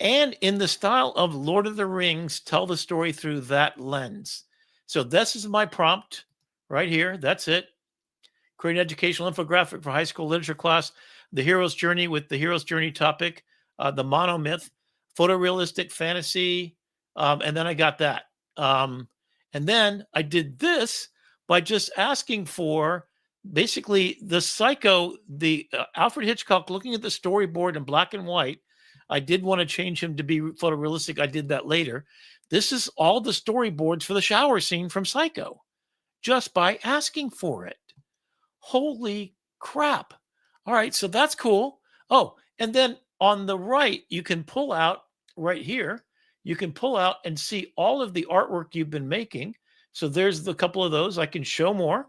And in the style of Lord of the Rings, tell the story through that lens. So this is my prompt right here. That's it. Create an educational infographic for high school literature class. The hero's journey with the hero's journey topic. The monomyth, photorealistic fantasy. And then I got that. And then I did this by just asking for basically the Psycho, the Alfred Hitchcock, looking at the storyboard in black and white. I did want to change him to be photorealistic. I did that later. This is all the storyboards for the shower scene from Psycho, just by asking for it. Holy crap. All right, so that's cool. Oh, and then on the right, you can pull out right here. You can pull out and see all of the artwork you've been making. So there's a couple of those. I can show more.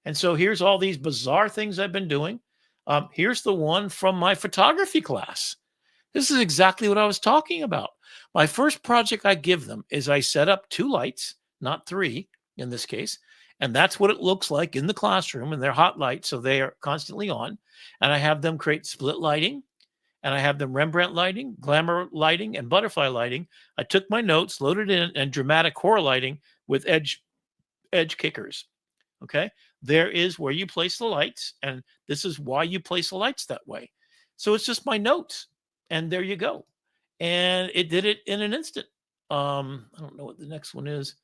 And so here's all these bizarre things I've been doing. Here's the one from my photography class. This is exactly what I was talking about. My first project I give them is I set up 2 lights, not 3 in this case. And that's what it looks like in the classroom, and they're hot lights, so they are constantly on. And I have them create split lighting, and I have them Rembrandt lighting, glamour lighting, and butterfly lighting. I took my notes, loaded in, and dramatic horror lighting with edge kickers. Okay, there is where you place the lights, and this is why you place the lights that way. So it's just my notes, and there you go. And it did it in an instant. I don't know what the next one is.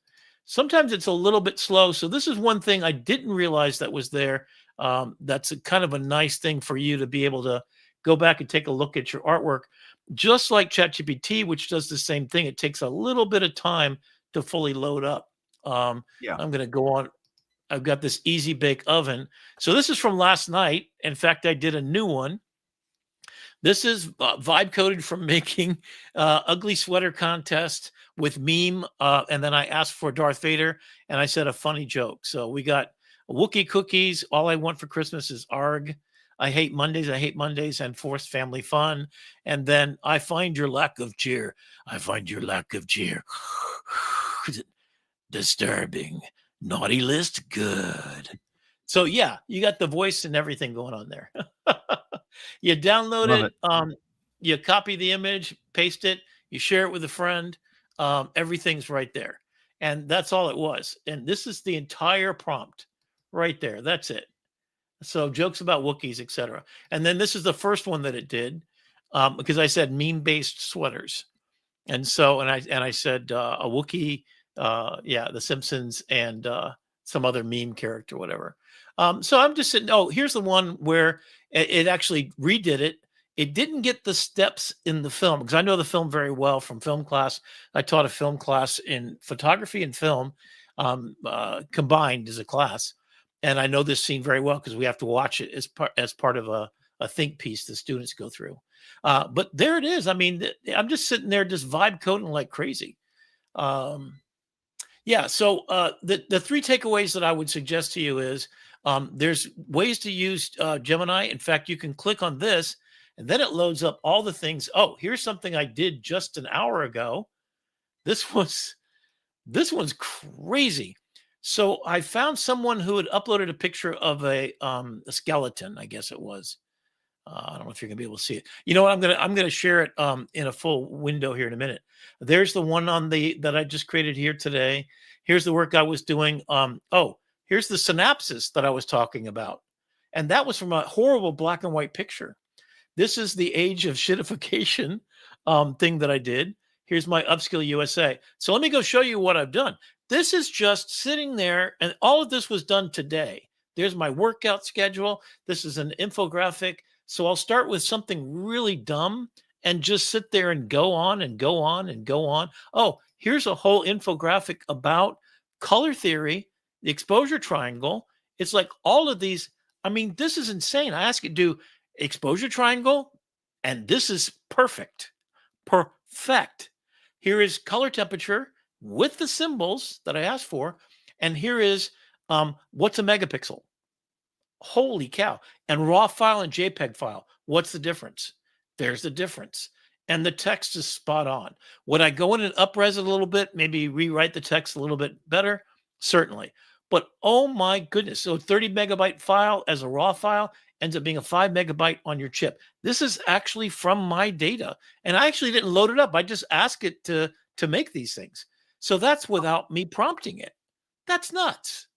Sometimes it's a little bit slow. So this is one thing I didn't realize that was there. That's kind of a nice thing for you to be able to go back and take a look at your artwork. just like ChatGPT, which does the same thing. It takes a little bit of time to fully load up. Yeah. I'm going to go on. I've got this easy bake oven. So this is from last night. In fact, I did a new one. This is vibe coded from making ugly sweater contest with meme. And then I asked for Darth Vader and I said a funny joke. So we got Wookiee cookies. All I want for Christmas is ARG. I hate Mondays. I hate Mondays and forced family fun. And then I find your lack of cheer. I find your lack of cheer disturbing. Naughty list, good. So yeah, you got the voice and everything going on there. You download Love it, it. you copy the image, paste it, you share it with a friend. Everything's right there. And that's all it was. And this is the entire prompt right there. That's it. So jokes about Wookiees, etc. And then this is the first one that it did, because I said meme-based sweaters. And so, and I said a Wookiee, yeah, The Simpsons, and some other meme character, whatever. So I'm just sitting. Oh, here's the one where it actually redid it. It didn't get the steps in the film because I know the film very well from film class. I taught a film class in photography and film combined as a class, and I know this scene very well because we have to watch it as part of a think piece the students go through. But there it is. I mean, I'm just sitting there just vibe coding like crazy. Yeah. So the three takeaways that I would suggest to you is there's ways to use Gemini. In fact, you can click on this and then it loads up all the things. Oh, here's something I did just an hour ago. This one's crazy. So I found someone who had uploaded a picture of a skeleton, I guess it was. I don't know if you're gonna be able to see it. You know what? I'm gonna share it in a full window here in a minute. There's the one on that I just created here today. Here's the work I was doing. Oh, here's the synopsis that I was talking about, and that was from a horrible black and white picture. This is the age of shitification thing that I did. Here's my Upskill USA. So let me go show you what I've done. This is just sitting there, and all of this was done today. There's my workout schedule. This is an infographic. So I'll start with something really dumb and just sit there and go on and go on and go on. Oh, here's a whole infographic about color theory, the exposure triangle. It's like all of these. I mean, this is insane. I ask it to do exposure triangle, and this is perfect. Perfect. Here is color temperature with the symbols that I asked for. And here is what's a megapixel? Holy cow. And raw file and JPEG file. What's the difference? There's the difference. And the text is spot on. Would I go in and upres it a little bit? Maybe rewrite the text a little bit better? Certainly. But oh my goodness. So 30 megabyte file as a raw file ends up being a 5 megabyte on your chip. This is actually from my data. And I actually didn't load it up. I just asked it to make these things. So that's without me prompting it. That's nuts.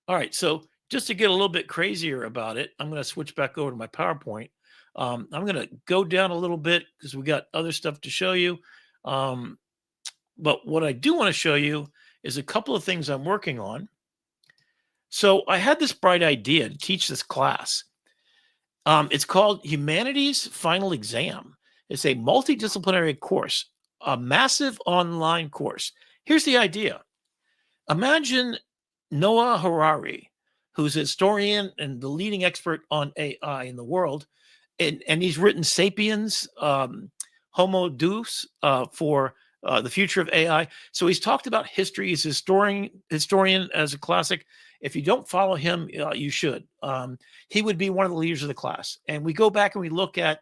All right. So just to get a little bit crazier about it, I'm going to switch back over to my PowerPoint. I'm going to go down a little bit because we got other stuff to show you. But what I do want to show you is a couple of things I'm working on. So I had this bright idea to teach this class. It's called Humanities Final Exam. It's a multidisciplinary course, a massive online course. Here's the idea. Imagine Noah Harari, who's a historian and the leading expert on AI in the world. And he's written Sapiens, Homo Deus, for the future of AI. So he's talked about history. He's a historian as a classic. If you don't follow him, you should. He would be one of the leaders of the class. And we go back and we look at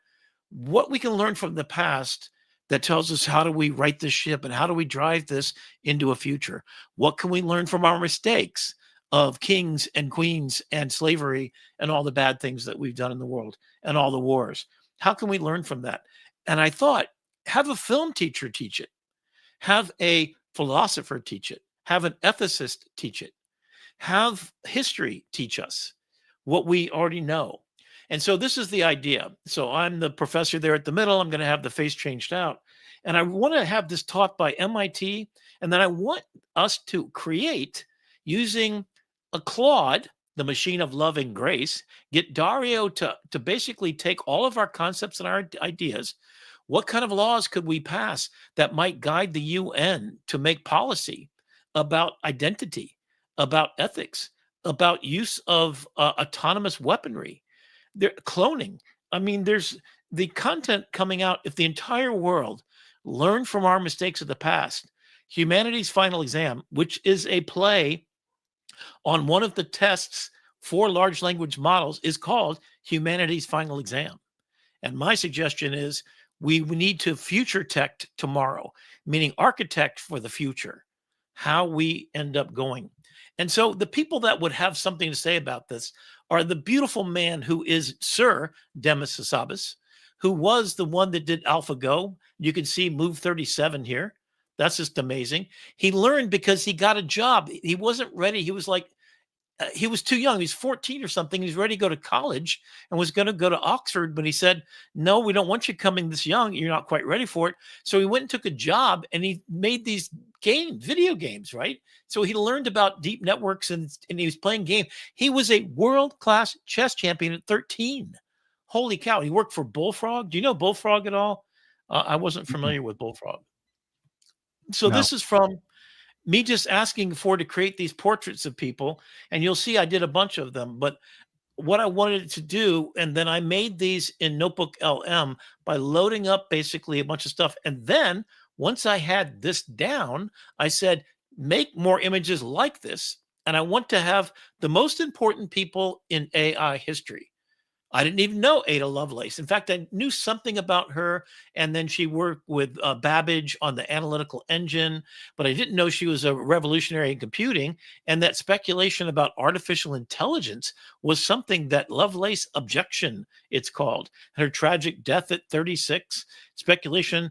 what we can learn from the past that tells us how do we right this ship and how do we drive this into a future? What can we learn from our mistakes of kings and queens and slavery and all the bad things that we've done in the world and all the wars? How can we learn from that? And I thought, have a film teacher teach it. Have a philosopher teach it. Have an ethicist teach it. Have history teach us what we already know. And so this is the idea. So I'm the professor there at the middle. I'm going to have the face changed out. And I want to have this taught by MIT. And then I want us to create using a Claude, the machine of love and grace, get Dario to basically take all of our concepts and our ideas. What kind of laws could we pass that might guide the UN to make policy about identity, about ethics, about use of autonomous weaponry, cloning? I mean, there's the content coming out. If the entire world learned from our mistakes of the past, humanity's final exam, which is a play on one of the tests for large language models, is called humanity's final exam. And my suggestion is we need to future tech tomorrow, meaning architect for the future, how we end up going. And so the people that would have something to say about this are the beautiful man who is Sir Demis Hassabis, who was the one that did AlphaGo. You can see Move 37 here. That's just amazing. He learned because he got a job. He wasn't ready. He was like, he was too young. He's 14 or something. He's ready to go to college and was going to go to Oxford, but he said, no, we don't want you coming this young. You're not quite ready for it. So he went and took a job and he made these video games, right? So he learned about deep networks and he was playing game. He was a world-class chess champion at 13. Holy cow. He worked for Bullfrog. Do you know Bullfrog at all? I wasn't familiar with Bullfrog. So No. this is from me just asking for to create these portraits of people. And you'll see I did a bunch of them. But what I wanted to do, and then I made these in Notebook LM by loading up basically a bunch of stuff. And then once I had this down, I said, make more images like this. And I want to have the most important people in AI history. I didn't even know Ada Lovelace. In fact, I knew something about her, and then she worked with Babbage on the analytical engine, but I didn't know she was a revolutionary in computing, and that speculation about artificial intelligence was something that Lovelace objection, it's called. Her tragic death at 36, speculation,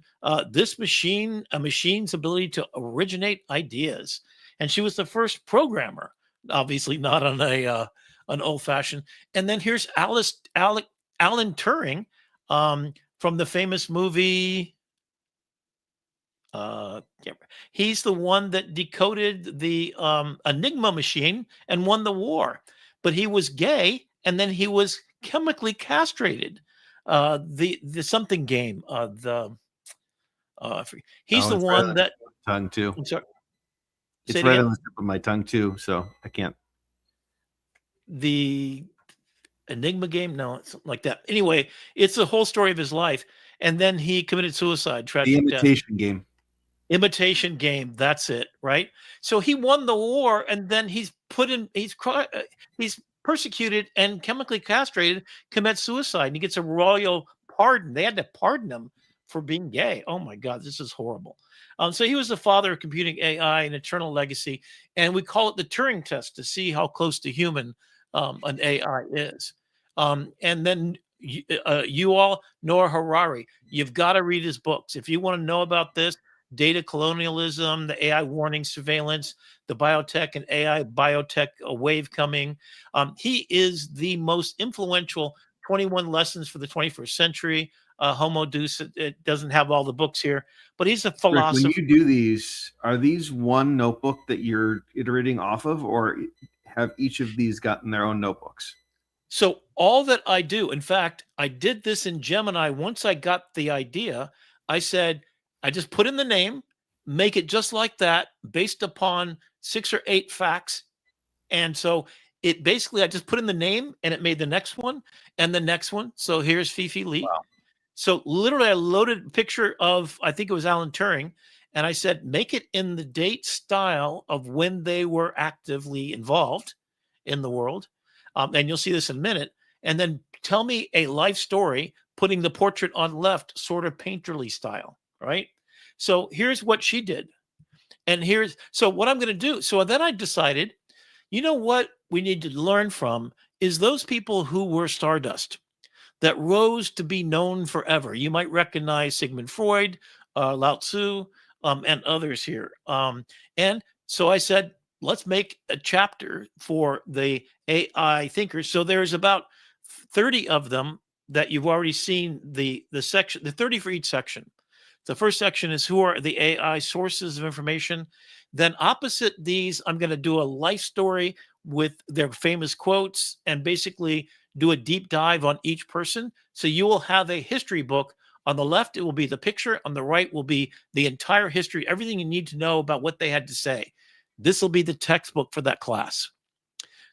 this machine, a machine's ability to originate ideas. And she was the first programmer, obviously not on an old-fashioned. And then here's Alan Turing from the famous movie. He's the one that decoded the Enigma machine and won the war. But he was gay, and then he was chemically castrated. The something game. He's the one that tongue too. I'm sorry. It's right on the tip of my tongue too, so I can't. The Enigma game? No, it's something like that. Anyway, it's the whole story of his life. And then he committed suicide. Tragic The Imitation death. Game. Imitation Game. That's it, right? So he won the war, and then he's persecuted and chemically castrated, commits suicide, and he gets a royal pardon. They had to pardon him for being gay. Oh my God, this is horrible. So he was the father of computing AI, an eternal legacy, and we call it the Turing test to see how close to human an AI is. And then you all, Noah Harari, you've got to read his books. If you want to know about this, data colonialism, the AI warning surveillance, the biotech and AI biotech wave coming. He is the most influential 21 lessons for the 21st century. Homo Deus, it doesn't have all the books here, but he's a philosopher. When you do these, are these one notebook that you're iterating off of, or have each of these gotten their own notebooks? So all that I do, in fact, I did this in Gemini. Once I got the idea, I said, I just put in the name, make it just like that based upon 6 or 8 facts. And so it basically, I just put in the name and it made the next one and the next one. So here's Fifi Lee. Wow. So literally I loaded a picture of, I think it was Alan Turing. And I said, make it in the date style of when they were actively involved in the world. And you'll see this in a minute. And then tell me a life story, putting the portrait on left, sort of painterly style, right? So here's what she did. And so what I'm going to do. So then I decided, you know what we need to learn from is those people who were stardust that rose to be known forever. You might recognize Sigmund Freud, Lao Tzu, and others here. And so I said, let's make a chapter for the AI thinkers. So there's about 30 of them that you've already seen the section, the 30 for each section. The first section is who are the AI sources of information. Then opposite these, I'm going to do a life story with their famous quotes and basically do a deep dive on each person. So you will have a history book On the left, it will be the picture. On the right will be the entire history, everything you need to know about what they had to say. This will be the textbook for that class.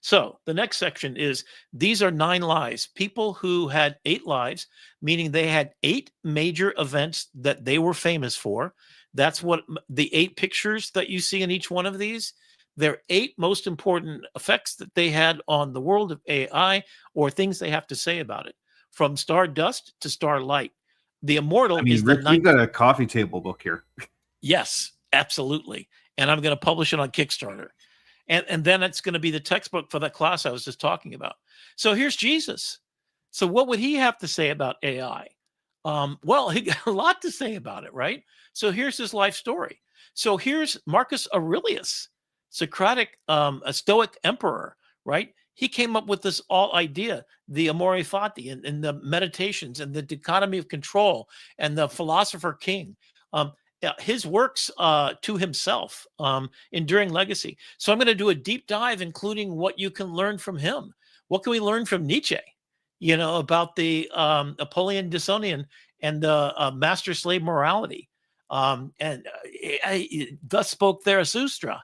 So the next section is, these are 9 lives. People who had 8 lives, meaning they had 8 major events that they were famous for. That's what the 8 pictures that you see in each one of these. They're 8 most important effects that they had on the world of AI, or things they have to say about it, from stardust to starlight. The immortal I mean, is the Rick, we've got a coffee table book here. Yes, absolutely. And I'm going to publish it on Kickstarter. And then it's going to be the textbook for that class I was just talking about. So here's Jesus. So what would he have to say about AI? Well, he got a lot to say about it, right? So here's his life story. So here's Marcus Aurelius, Socratic, a Stoic emperor, right? He came up with this all idea, the amore fati, and the meditations, and the dichotomy of control, and the philosopher king. His works to himself, enduring legacy. So I'm going to do a deep dive, including what you can learn from him. What can we learn from Nietzsche? About the Apollyon Dysonian and the master-slave morality. Thus spoke Zarathustra.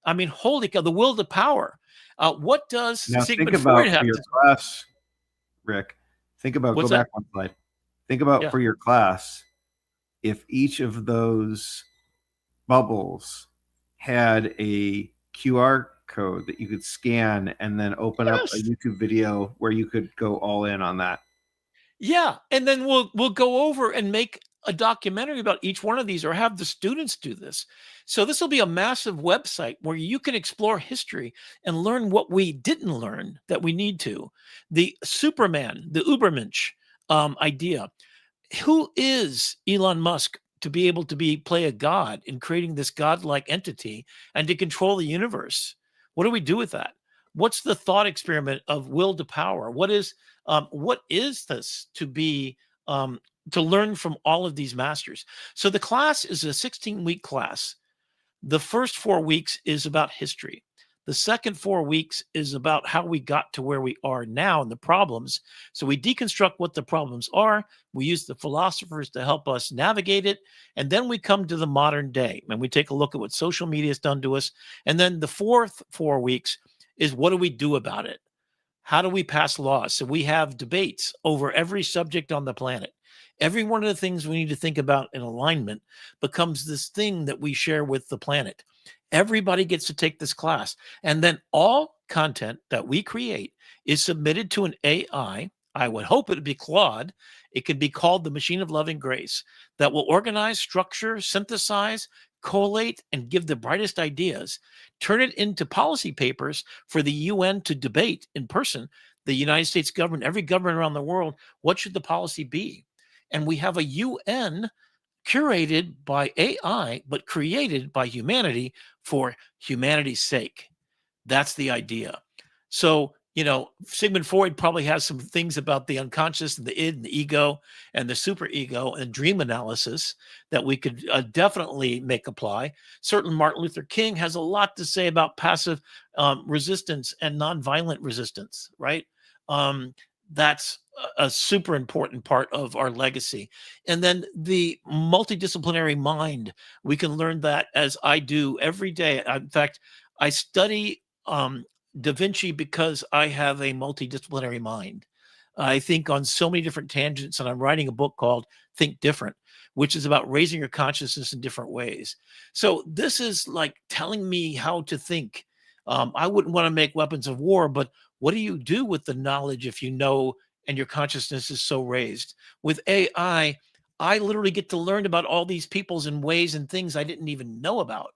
I mean, holy cow, the will to power. What does Now Sigmund think about Freud have for your to class, Rick. Think about, What's go that? back one slide. Think about Yeah. for your class, if each of those bubbles had a QR code that you could scan and then open up a Yes. YouTube video where you could go all in on that. Yeah, and then we'll go over and make a documentary about each one of these, or have the students do this. So this will be a massive website where you can explore history and learn what we didn't learn that we need to. The Superman, the Ubermensch idea. Who is Elon Musk to be able to play a god in creating this godlike entity and to control the universe? What do we do with that? What's the thought experiment of will to power? What is this to be to learn from all of these masters? So the class is a 16-week class. The first 4 weeks is about history. The second 4 weeks is about how we got to where we are now and the problems. So we deconstruct what the problems are. We use the philosophers to help us navigate it. And then we come to the modern day and we take a look at what social media has done to us. And then the fourth 4 weeks is, what do we do about it? How do we pass laws? So we have debates over every subject on the planet. Every one of the things we need to think about in alignment becomes this thing that we share with the planet. Everybody gets to take this class. And then all content that we create is submitted to an AI. I would hope it would be Claude. It could be called the Machine of Loving Grace, that will organize, structure, synthesize, collate, and give the brightest ideas, turn it into policy papers for the UN to debate in person. The United States government, every government around the world, what should the policy be? And we have a UN curated by AI, but created by humanity for humanity's sake. That's the idea. So, Sigmund Freud probably has some things about the unconscious and the id and the ego and the superego and dream analysis that we could definitely make apply. Certainly, Martin Luther King has a lot to say about passive resistance and nonviolent resistance, right? That's a super important part of our legacy. And then the multidisciplinary mind, we can learn that, as I do every day. In fact, I study Da Vinci because I have a multidisciplinary mind. I think on so many different tangents, and I'm writing a book called Think Different, which is about raising your consciousness in different ways. So this is like telling me how to think. I wouldn't want to make weapons of war, but what do you do with the knowledge if you know and your consciousness is so raised? With AI, I literally get to learn about all these peoples in ways and things I didn't even know about.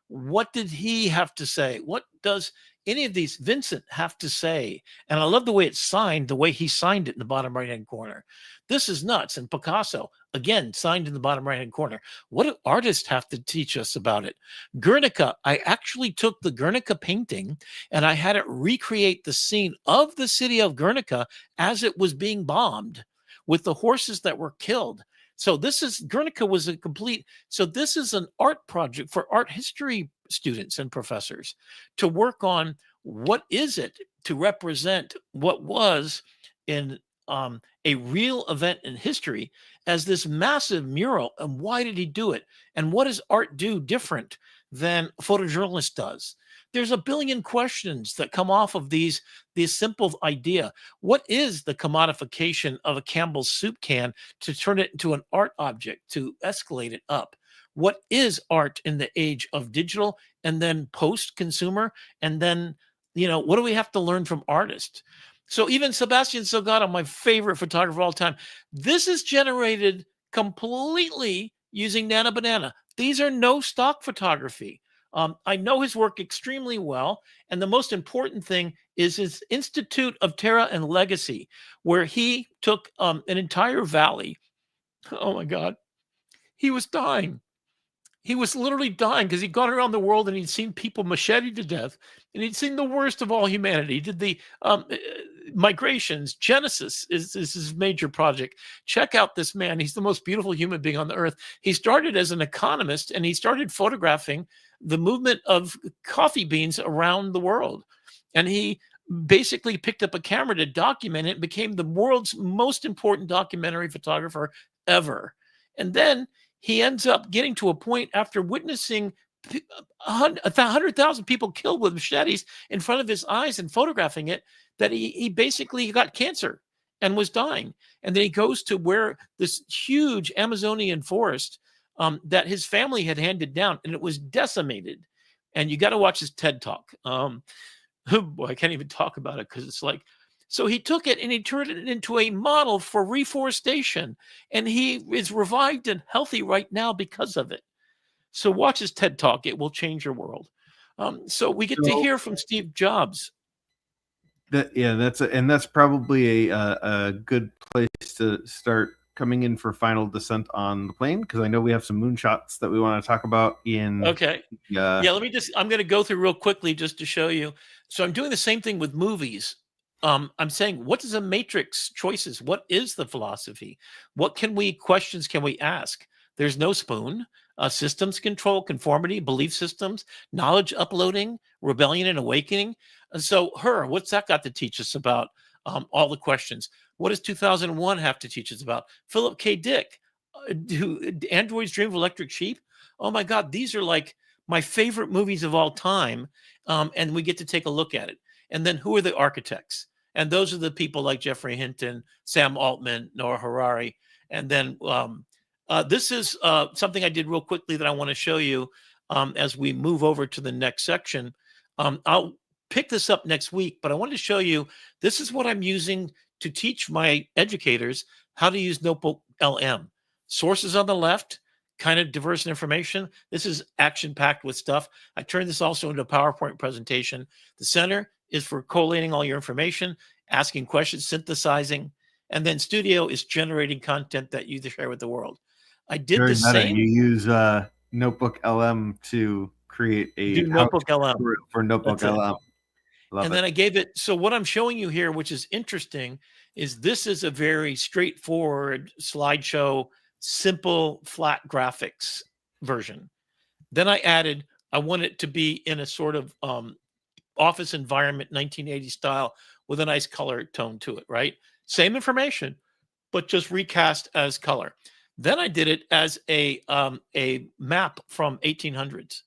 What did he have to say? What does any of these Vincent have to say? And I love the way it's signed, the way he signed it in the bottom right-hand corner. This is nuts. And Picasso, again, signed in the bottom right-hand corner. What do artists have to teach us about it? Guernica, I actually took the Guernica painting and I had it recreate the scene of the city of Guernica as it was being bombed with the horses that were killed. So Guernica was a complete, so this is an art project for art history students and professors to work on what is it to represent what was in a real event in history as this massive mural. And why did he do it? And what does art do different than a photojournalist does? There's a billion questions that come off of these simple idea. What is the commodification of a Campbell's soup can to turn it into an art object, to escalate it up? What is art in the age of digital and then post consumer? And then, what do we have to learn from artists? So even Sebastian Salgado, my favorite photographer of all time, this is generated completely using Nana Banana. These are no stock photography. I know his work extremely well. And the most important thing is his Institute of Terra and Legacy, where he took an entire valley. Oh my God. He was dying. He was literally dying because he'd gone around the world and he'd seen people macheted to death, and he'd seen the worst of all humanity. He did the migrations. Genesis is his major project. Check out this man. He's the most beautiful human being on the earth. He started as an economist, and he started photographing the movement of coffee beans around the world. And he basically picked up a camera to document it and became the world's most important documentary photographer ever. And then he ends up getting to a point after witnessing 100,000 people killed with machetes in front of his eyes and photographing it, that he basically got cancer and was dying. And then he goes to where this huge Amazonian forest that his family had handed down, and it was decimated. And you got to watch his TED Talk. Boy, I can't even talk about it because it's like, so he took it and he turned it into a model for reforestation. And he is revived and healthy right now because of it. So watch his TED Talk. It will change your world. So we get to hear from Steve Jobs. That's probably a good place to start coming in for final descent on the plane, because I know we have some moonshots that we want to talk about in. Okay. I'm going to go through real quickly just to show you. So I'm doing the same thing with movies. I'm saying, what is a matrix choices? What is the philosophy? What questions can we ask? There's no spoon. Systems control, conformity, belief systems, knowledge uploading, rebellion and awakening. So what's that got to teach us about all the questions? What does 2001 have to teach us about? Philip K. Dick, do androids dream of electric sheep? Oh my God, these are like my favorite movies of all time. And we get to take a look at it. And then who are the architects? And those are the people like Jeffrey Hinton, Sam Altman, Noah Harari. And then this is something I did real quickly that I want to show you as we move over to the next section. I'll pick this up next week, but I wanted to show you, this is what I'm using to teach my educators how to use Notebook LM. Sources on the left, kind of diverse information. This is action-packed with stuff. I turned this also into a PowerPoint presentation. The center is for collating all your information, asking questions, synthesizing, and then Studio is generating content that you share with the world. I did the same. You use Notebook LM to create a Notebook LM for Notebook LM. Then I gave it. So what I'm showing you here, which is interesting, is this is a very straightforward slideshow, simple, flat graphics version. Then I added, I want it to be in a sort of office environment, 1980 style, with a nice color tone to it, right? Same information, but just recast as color. Then I did it as a map from 1800s.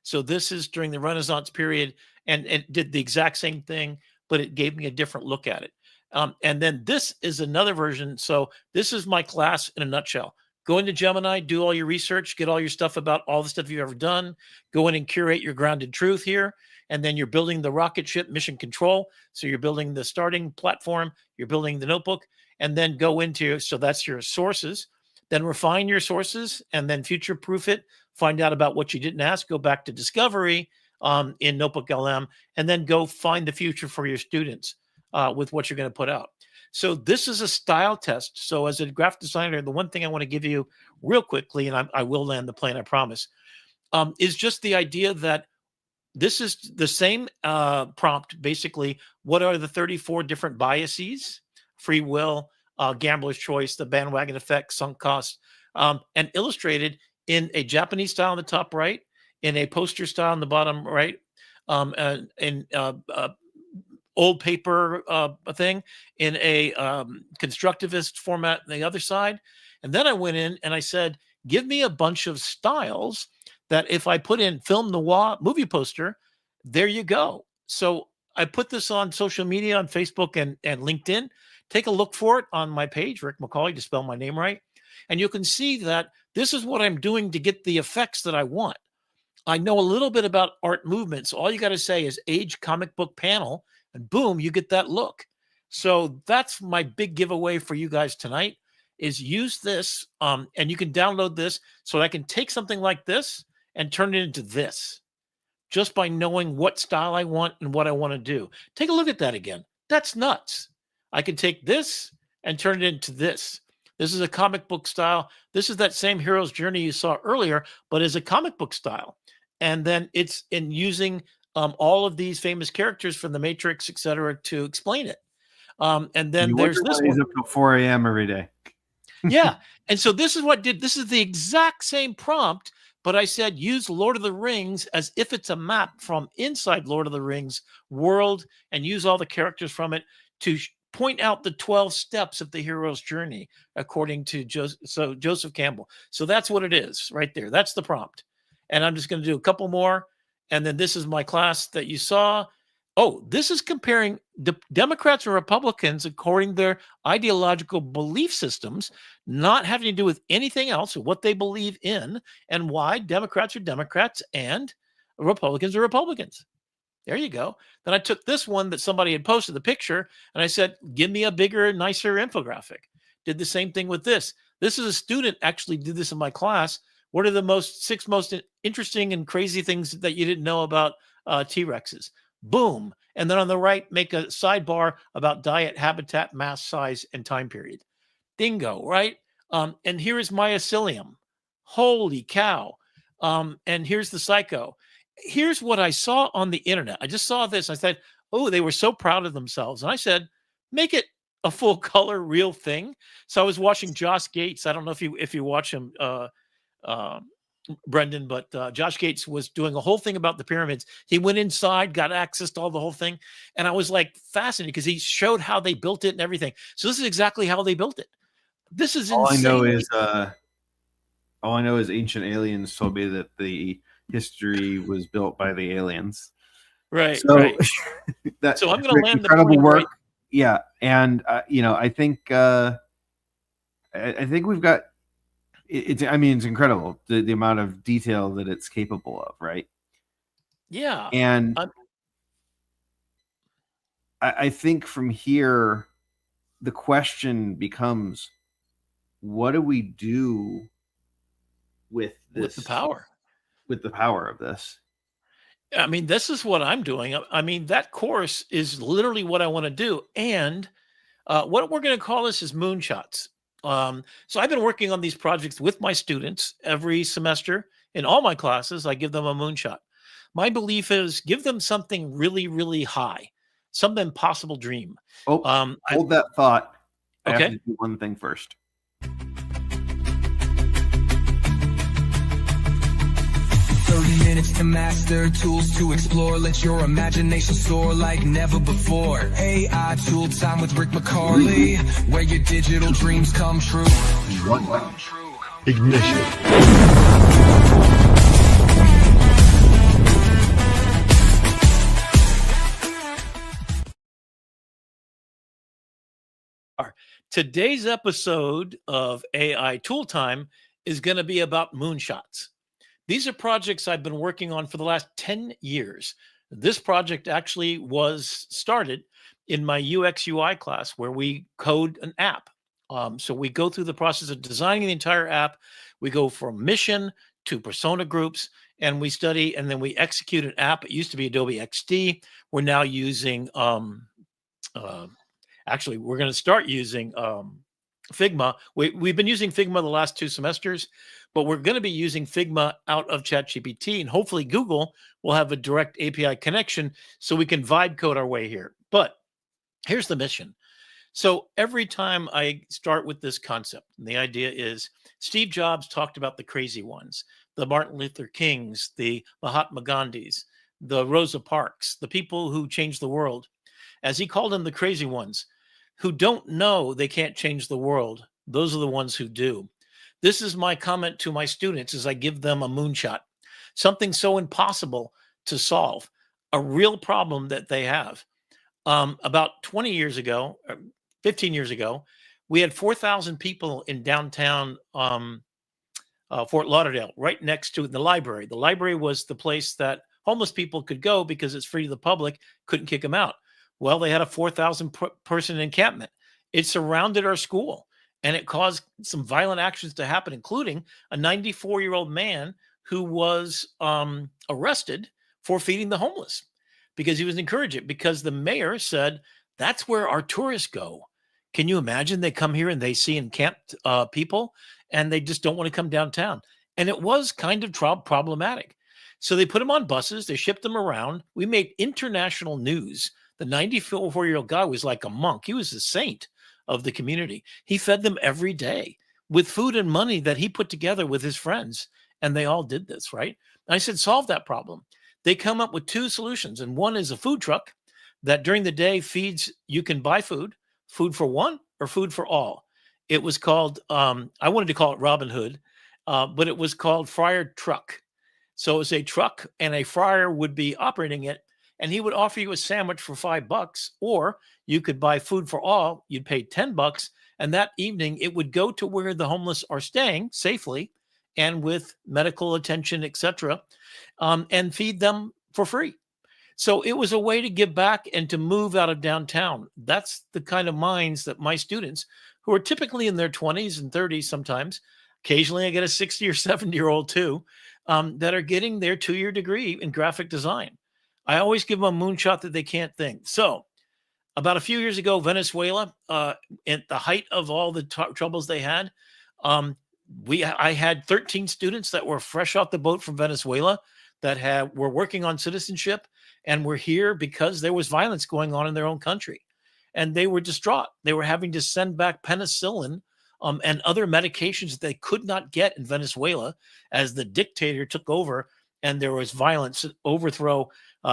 So this is during the Renaissance period, and it did the exact same thing, but it gave me a different look at it. And then this is another version. So this is my class in a nutshell. Go into Gemini, do all your research, get all your stuff about all the stuff you've ever done. Go in and curate your grounded truth here. And then you're building the rocket ship mission control. So you're building the starting platform, you're building the notebook, and then go into, so that's your sources. Then refine your sources and then future-proof it. Find out about what you didn't ask. Go back to discovery in Notebook LM, and then go find the future for your students with what you're going to put out. So this is a style test. So as a graphic designer, the one thing I want to give you real quickly, and I will land the plane, I promise, is just the idea that this is the same prompt, basically. What are the 34 different biases? Free will, gambler's choice, the bandwagon effect, sunk cost, and illustrated in a Japanese style on the top right, in a poster style on the bottom right, old paper thing in a constructivist format on the other side. And then I went in and I said, give me a bunch of styles that if I put in film noir movie poster, there you go. So I put this on social media, on Facebook and LinkedIn. Take a look for it on my page, Rick McCawley, to spell my name right. And you can see that this is what I'm doing to get the effects that I want. I know a little bit about art movements. So all you got to say is age comic book panel, and boom, you get that look. So that's my big giveaway for you guys tonight is use this. And you can download this so I can take something like this and turn it into this just by knowing what style I want and what I want to do. Take a look at that again. That's nuts. I can take this and turn it into this. This is a comic book style. This is that same hero's journey you saw earlier, but as a comic book style. And then it's in using all of these famous characters from the Matrix, et cetera, to explain it. And then there's this one. Up till 4 a.m. every day. Yeah. And so this is what this is the exact same prompt, but I said use Lord of the Rings as if it's a map from inside Lord of the Rings world and use all the characters from it to point out the 12 steps of the hero's journey, according to Joseph Campbell. So that's what it is right there. That's the prompt. And I'm just going to do a couple more. And then this is my class that you saw. Oh, this is comparing the Democrats and Republicans according to their ideological belief systems, not having to do with anything else, or what they believe in, and why Democrats are Democrats and Republicans are Republicans. There you go. Then I took this one that somebody had posted the picture, and I said, give me a bigger, nicer infographic. Did the same thing with this. This is a student actually did this in my class. What are the six most interesting and crazy things that you didn't know about T-Rexes? Boom. And then on the right, make a sidebar about diet, habitat, mass, size, and time period. Dingo, right? And here is mycelium. Holy cow. And here's the psycho. Here's what I saw on the internet. I just saw this. I said, oh, they were so proud of themselves. And I said, make it a full color real thing. So I was watching Josh Gates. I don't know if you watch him, Brendan, but Josh Gates was doing a whole thing about the pyramids. He went inside, got access to all the whole thing. And I was like fascinated because he showed how they built it and everything. So this is exactly how they built it. This is insane. All I know is ancient aliens told me that the history was built by the aliens. Right. So, right. So I'm going to land incredible the work. Right. Yeah. And, I think we've got, it's incredible the amount of detail that it's capable of. Right. Yeah. And I think from here, the question becomes, what do we do with this? With the power. With the power of this. I mean, this is what I'm doing. I mean, that course is literally what I want to do. And what we're going to call this is Moonshots. So I've been working on these projects with my students every semester. In all my classes, I give them a moonshot. My belief is give them something really, really high, some impossible dream. Oh, hold that thought. I Okay. have to do one thing first. 30 minutes to master, tools to explore. Let your imagination soar like never before. AI Tool Time with Rick McCawley, where your digital dreams come true. Ignition. Today's episode of AI Tool Time is going to be about moonshots. These are projects I've been working on for the last 10 years. This project actually was started in my UX UI class where we code an app. So we go through the process of designing the entire app. We go from mission to persona groups, and we study, and then we execute an app. It used to be Adobe XD. We're now using, actually, we're going to start using Figma. We've been using Figma the last 2 semesters, but we're going to be using Figma out of ChatGPT, and hopefully Google will have a direct API connection so we can vibe code our way here. But here's the mission. So every time I start with this concept, and the idea is Steve Jobs talked about the crazy ones, the Martin Luther Kings, the Mahatma Gandhis, the Rosa Parks, the people who changed the world. as he called them, the crazy ones who don't know they can't change the world. Those are the ones who do. This is my comment to my students as I give them a moonshot, something so impossible to solve, a real problem that they have. About 20 years ago, 15 years ago, we had 4,000 people in downtown Fort Lauderdale, right next to the library. The library was the place that homeless people could go because it's free to the public, couldn't kick them out. Well, they had a 4,000 person encampment. It surrounded our school and it caused some violent actions to happen, including a 94-year-old man who was arrested for feeding the homeless because he was encouraging, because the mayor said, that's where our tourists go. Can you imagine? They come here and they see encamped people and they just don't want to come downtown. And it was kind of problematic. So they put them on buses, they shipped them around. We made international news. The 94-year-old guy was like a monk. He was a saint of the community. He fed them every day with food and money that he put together with his friends. And they all did this, right? And I said, solve that problem. They come up with two solutions. And one is a food truck that during the day feeds, you can buy food for one or food for all. It was called, I wanted to call it Robin Hood, but it was called Fryer Truck. So it was a truck and a fryer would be operating it. And he would offer you a sandwich for $5, or you could buy food for all. You'd pay $10. And that evening it would go to where the homeless are staying safely and with medical attention, etc., and feed them for free. So it was a way to give back and to move out of downtown. That's the kind of minds that my students, who are typically in their 20s and 30s sometimes, occasionally I get a 60 or 70-year-old too, that are getting their 2-year degree in graphic design. I always give them a moonshot that they can't think. So about a few years ago, Venezuela, at the height of all the troubles they had, I had 13 students that were fresh off the boat from Venezuela that were working on citizenship and were here because there was violence going on in their own country. And they were distraught. They were having to send back penicillin and other medications that they could not get in Venezuela as the dictator took over and there was violence, overthrow,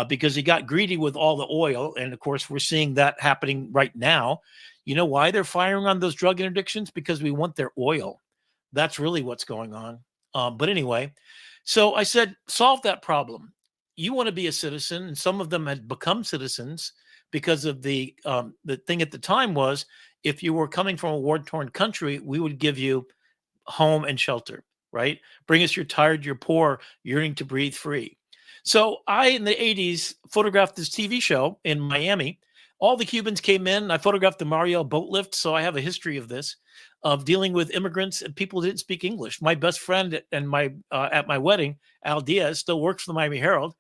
because he got greedy with all the oil. And of course, we're seeing that happening right now. You know why they're firing on those drug interdictions? Because we want their oil. That's really what's going on. But anyway, so I said, solve that problem. You want to be a citizen, and some of them had become citizens because of the thing at the time was, if you were coming from a war-torn country, we would give you home and shelter, right? Bring us, you're tired, you're poor, yearning to breathe free. So I, in the 80s, photographed this TV show in Miami. All the Cubans came in. I photographed the Mariel boat lift. So I have a history of this, of dealing with immigrants and people who didn't speak English. My best friend and at my wedding, Al Diaz, still works for the Miami Herald.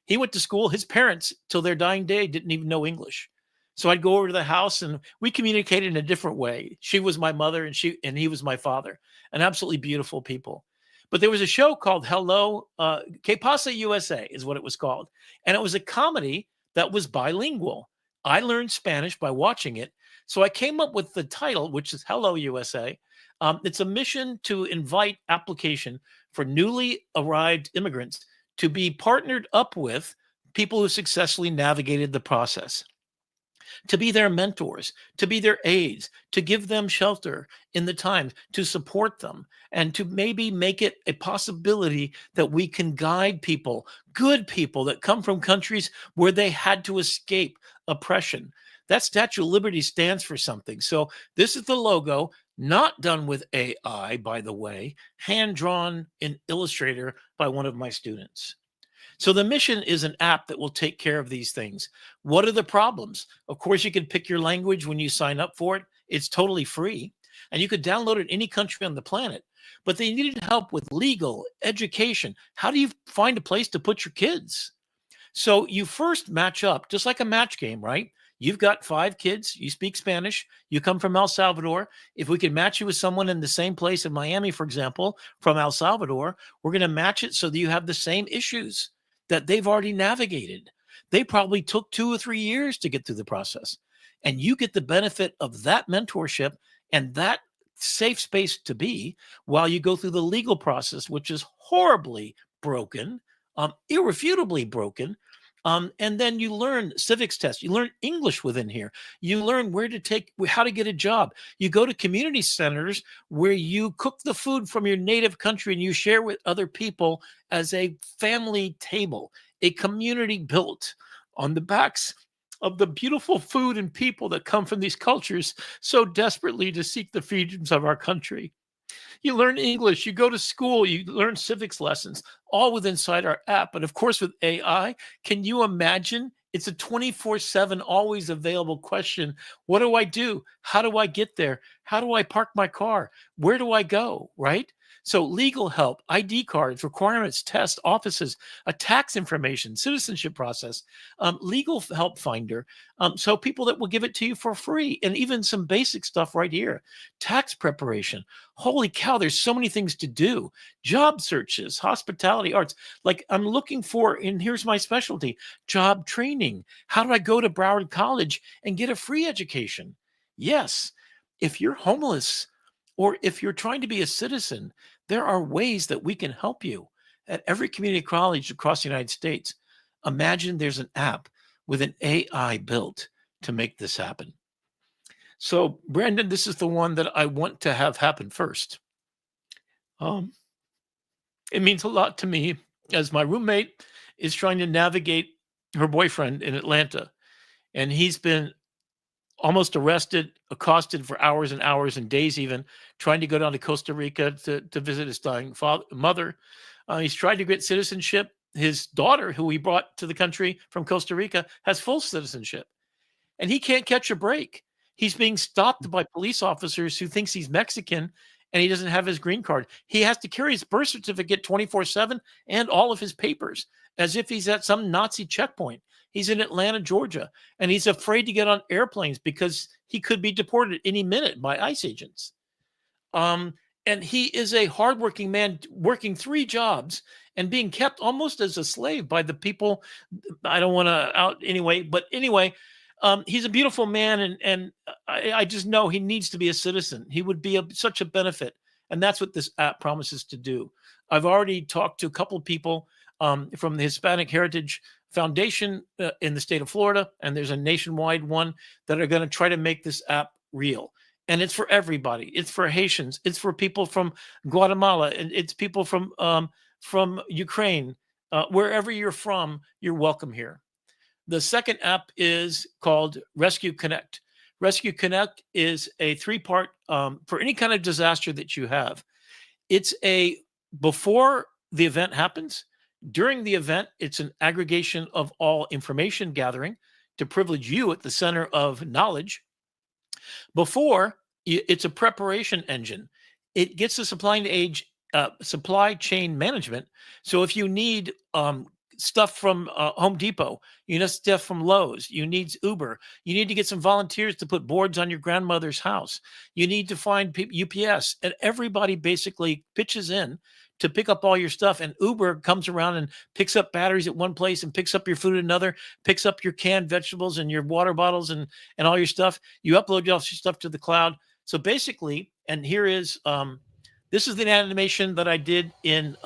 He went to school. His parents, till their dying day, didn't even know English. So I'd go over to the house and we communicated in a different way. She was my mother and he was my father, and absolutely beautiful people. But there was a show called Hello, Que Pasa USA is what it was called. And it was a comedy that was bilingual. I learned Spanish by watching it. So I came up with the title, which is Hello USA. It's a mission to invite application for newly arrived immigrants to be partnered up with people who successfully navigated the process, to be their mentors, to be their aides, to give them shelter in the times, to support them, and to maybe make it a possibility that we can guide people, good people that come from countries where they had to escape oppression. That Statue of Liberty stands for something. So this is the logo, not done with AI, by the way, hand-drawn in Illustrator by one of my students. So the mission is an app that will take care of these things. What are the problems? Of course, you can pick your language when you sign up for it. It's totally free. And you could download it any country on the planet. But they needed help with legal, education. How do you find a place to put your kids? So you first match up, just like a match game, right? You've got 5 kids. You speak Spanish. You come from El Salvador. If we can match you with someone in the same place in Miami, for example, from El Salvador, we're going to match it so that you have the same issues that they've already navigated. They probably took 2 or 3 years to get through the process. And you get the benefit of that mentorship and that safe space to be while you go through the legal process, which is horribly broken, irrefutably broken. And then you learn civics tests. You learn English within here. You learn how to get a job. You go to community centers where you cook the food from your native country and you share with other people as a family table, a community built on the backs of the beautiful food and people that come from these cultures so desperately to seek the freedoms of our country. You learn English, you go to school, you learn civics lessons, all within inside our app. But of course, with AI, can you imagine? It's a 24/7, always available question. What do I do? How do I get there? How do I park my car? Where do I go? Right? So, legal help, ID cards, requirements, tests, offices, a tax information, citizenship process, legal help finder. So, people that will give it to you for free, and even some basic stuff right here, tax preparation. Holy cow, there's so many things to do. Job searches, hospitality, arts. Like I'm looking for, and here's my specialty, job training. How do I go to Broward College and get a free education? Yes. If you're homeless or if you're trying to be a citizen, there are ways that we can help you at every community college across the United States. Imagine there's an app with an AI built to make this happen. So, Brandon, this is the one that I want to have happen first. It means a lot to me as my roommate is trying to navigate her boyfriend in Atlanta, and he's been almost arrested, accosted for hours and hours and days, even trying to go down to Costa Rica to visit his dying mother. He's tried to get citizenship. His daughter, who he brought to the country from Costa Rica, has full citizenship, and he can't catch a break. He's being stopped by police officers who thinks he's Mexican and he doesn't have his green card. He has to carry his birth certificate 24/7 and all of his papers as if he's at some Nazi checkpoint. He's in Atlanta, Georgia, and he's afraid to get on airplanes because he could be deported any minute by ICE agents. And he is a hardworking man working 3 jobs and being kept almost as a slave by the people. I don't want to out anyway, but anyway, he's a beautiful man, and I just know he needs to be a citizen. He would be such a benefit, and that's what this app promises to do. I've already talked to a couple of people from the Hispanic Heritage Foundation in the state of Florida, and there's a nationwide one that are going to try to make this app real. And it's for everybody. It's for Haitians. It's for people from Guatemala, and it's people from Ukraine. Wherever you're from, you're welcome here. The second app is called Rescue Connect. Rescue Connect is a 3-part for any kind of disaster that you have. It's a before the event happens. During the event, it's an aggregation of all information gathering to privilege you at the center of knowledge. Before, it's a preparation engine. It gets the supply chain management. So if you need stuff from Home Depot, you need stuff from Lowe's, you need Uber, you need to get some volunteers to put boards on your grandmother's house, you need to find UPS, and everybody basically pitches in to pick up all your stuff. And Uber comes around and picks up batteries at one place and picks up your food at another, picks up your canned vegetables and your water bottles and all your stuff. You upload all your stuff to the cloud. So basically, and here is this is the animation that I did in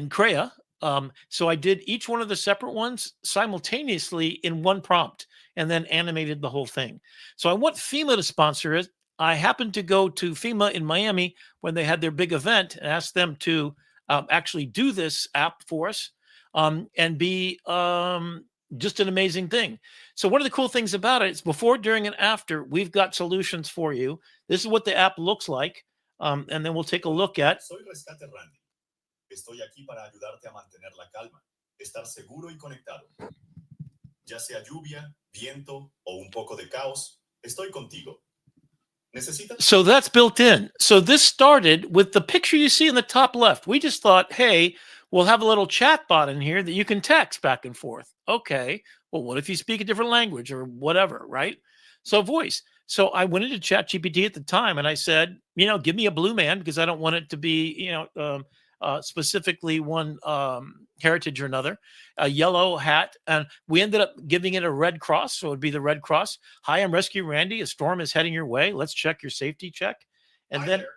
Crea. So I did each one of the separate ones simultaneously in one prompt and then animated the whole thing. So I want FEMA to sponsor it. I happened to go to FEMA in Miami when they had their big event and asked them to actually do this app for us and be just an amazing thing. So one of the cool things about it is before, during, and after, we've got solutions for you. This is what the app looks like. And then we'll take a look at. Soy Rescate Randy. Estoy aquí para ayudarte a mantener la calma, estar seguro y conectado. Ya sea lluvia, viento o un poco de caos, estoy contigo. So that's built in. So this started with the picture you see in the top left. We just thought, hey, we'll have a little chat bot in here that you can text back and forth. Okay, well, what if you speak a different language or whatever, right? So voice. So I went into ChatGPT at the time and I said, give me a blue man because I don't want it to be, specifically one heritage or another, a yellow hat. And we ended up giving it a red cross. So it would be the Red Cross. Hi, I'm Rescue Randy. A storm is heading your way. Let's check your safety check. And Hi then there.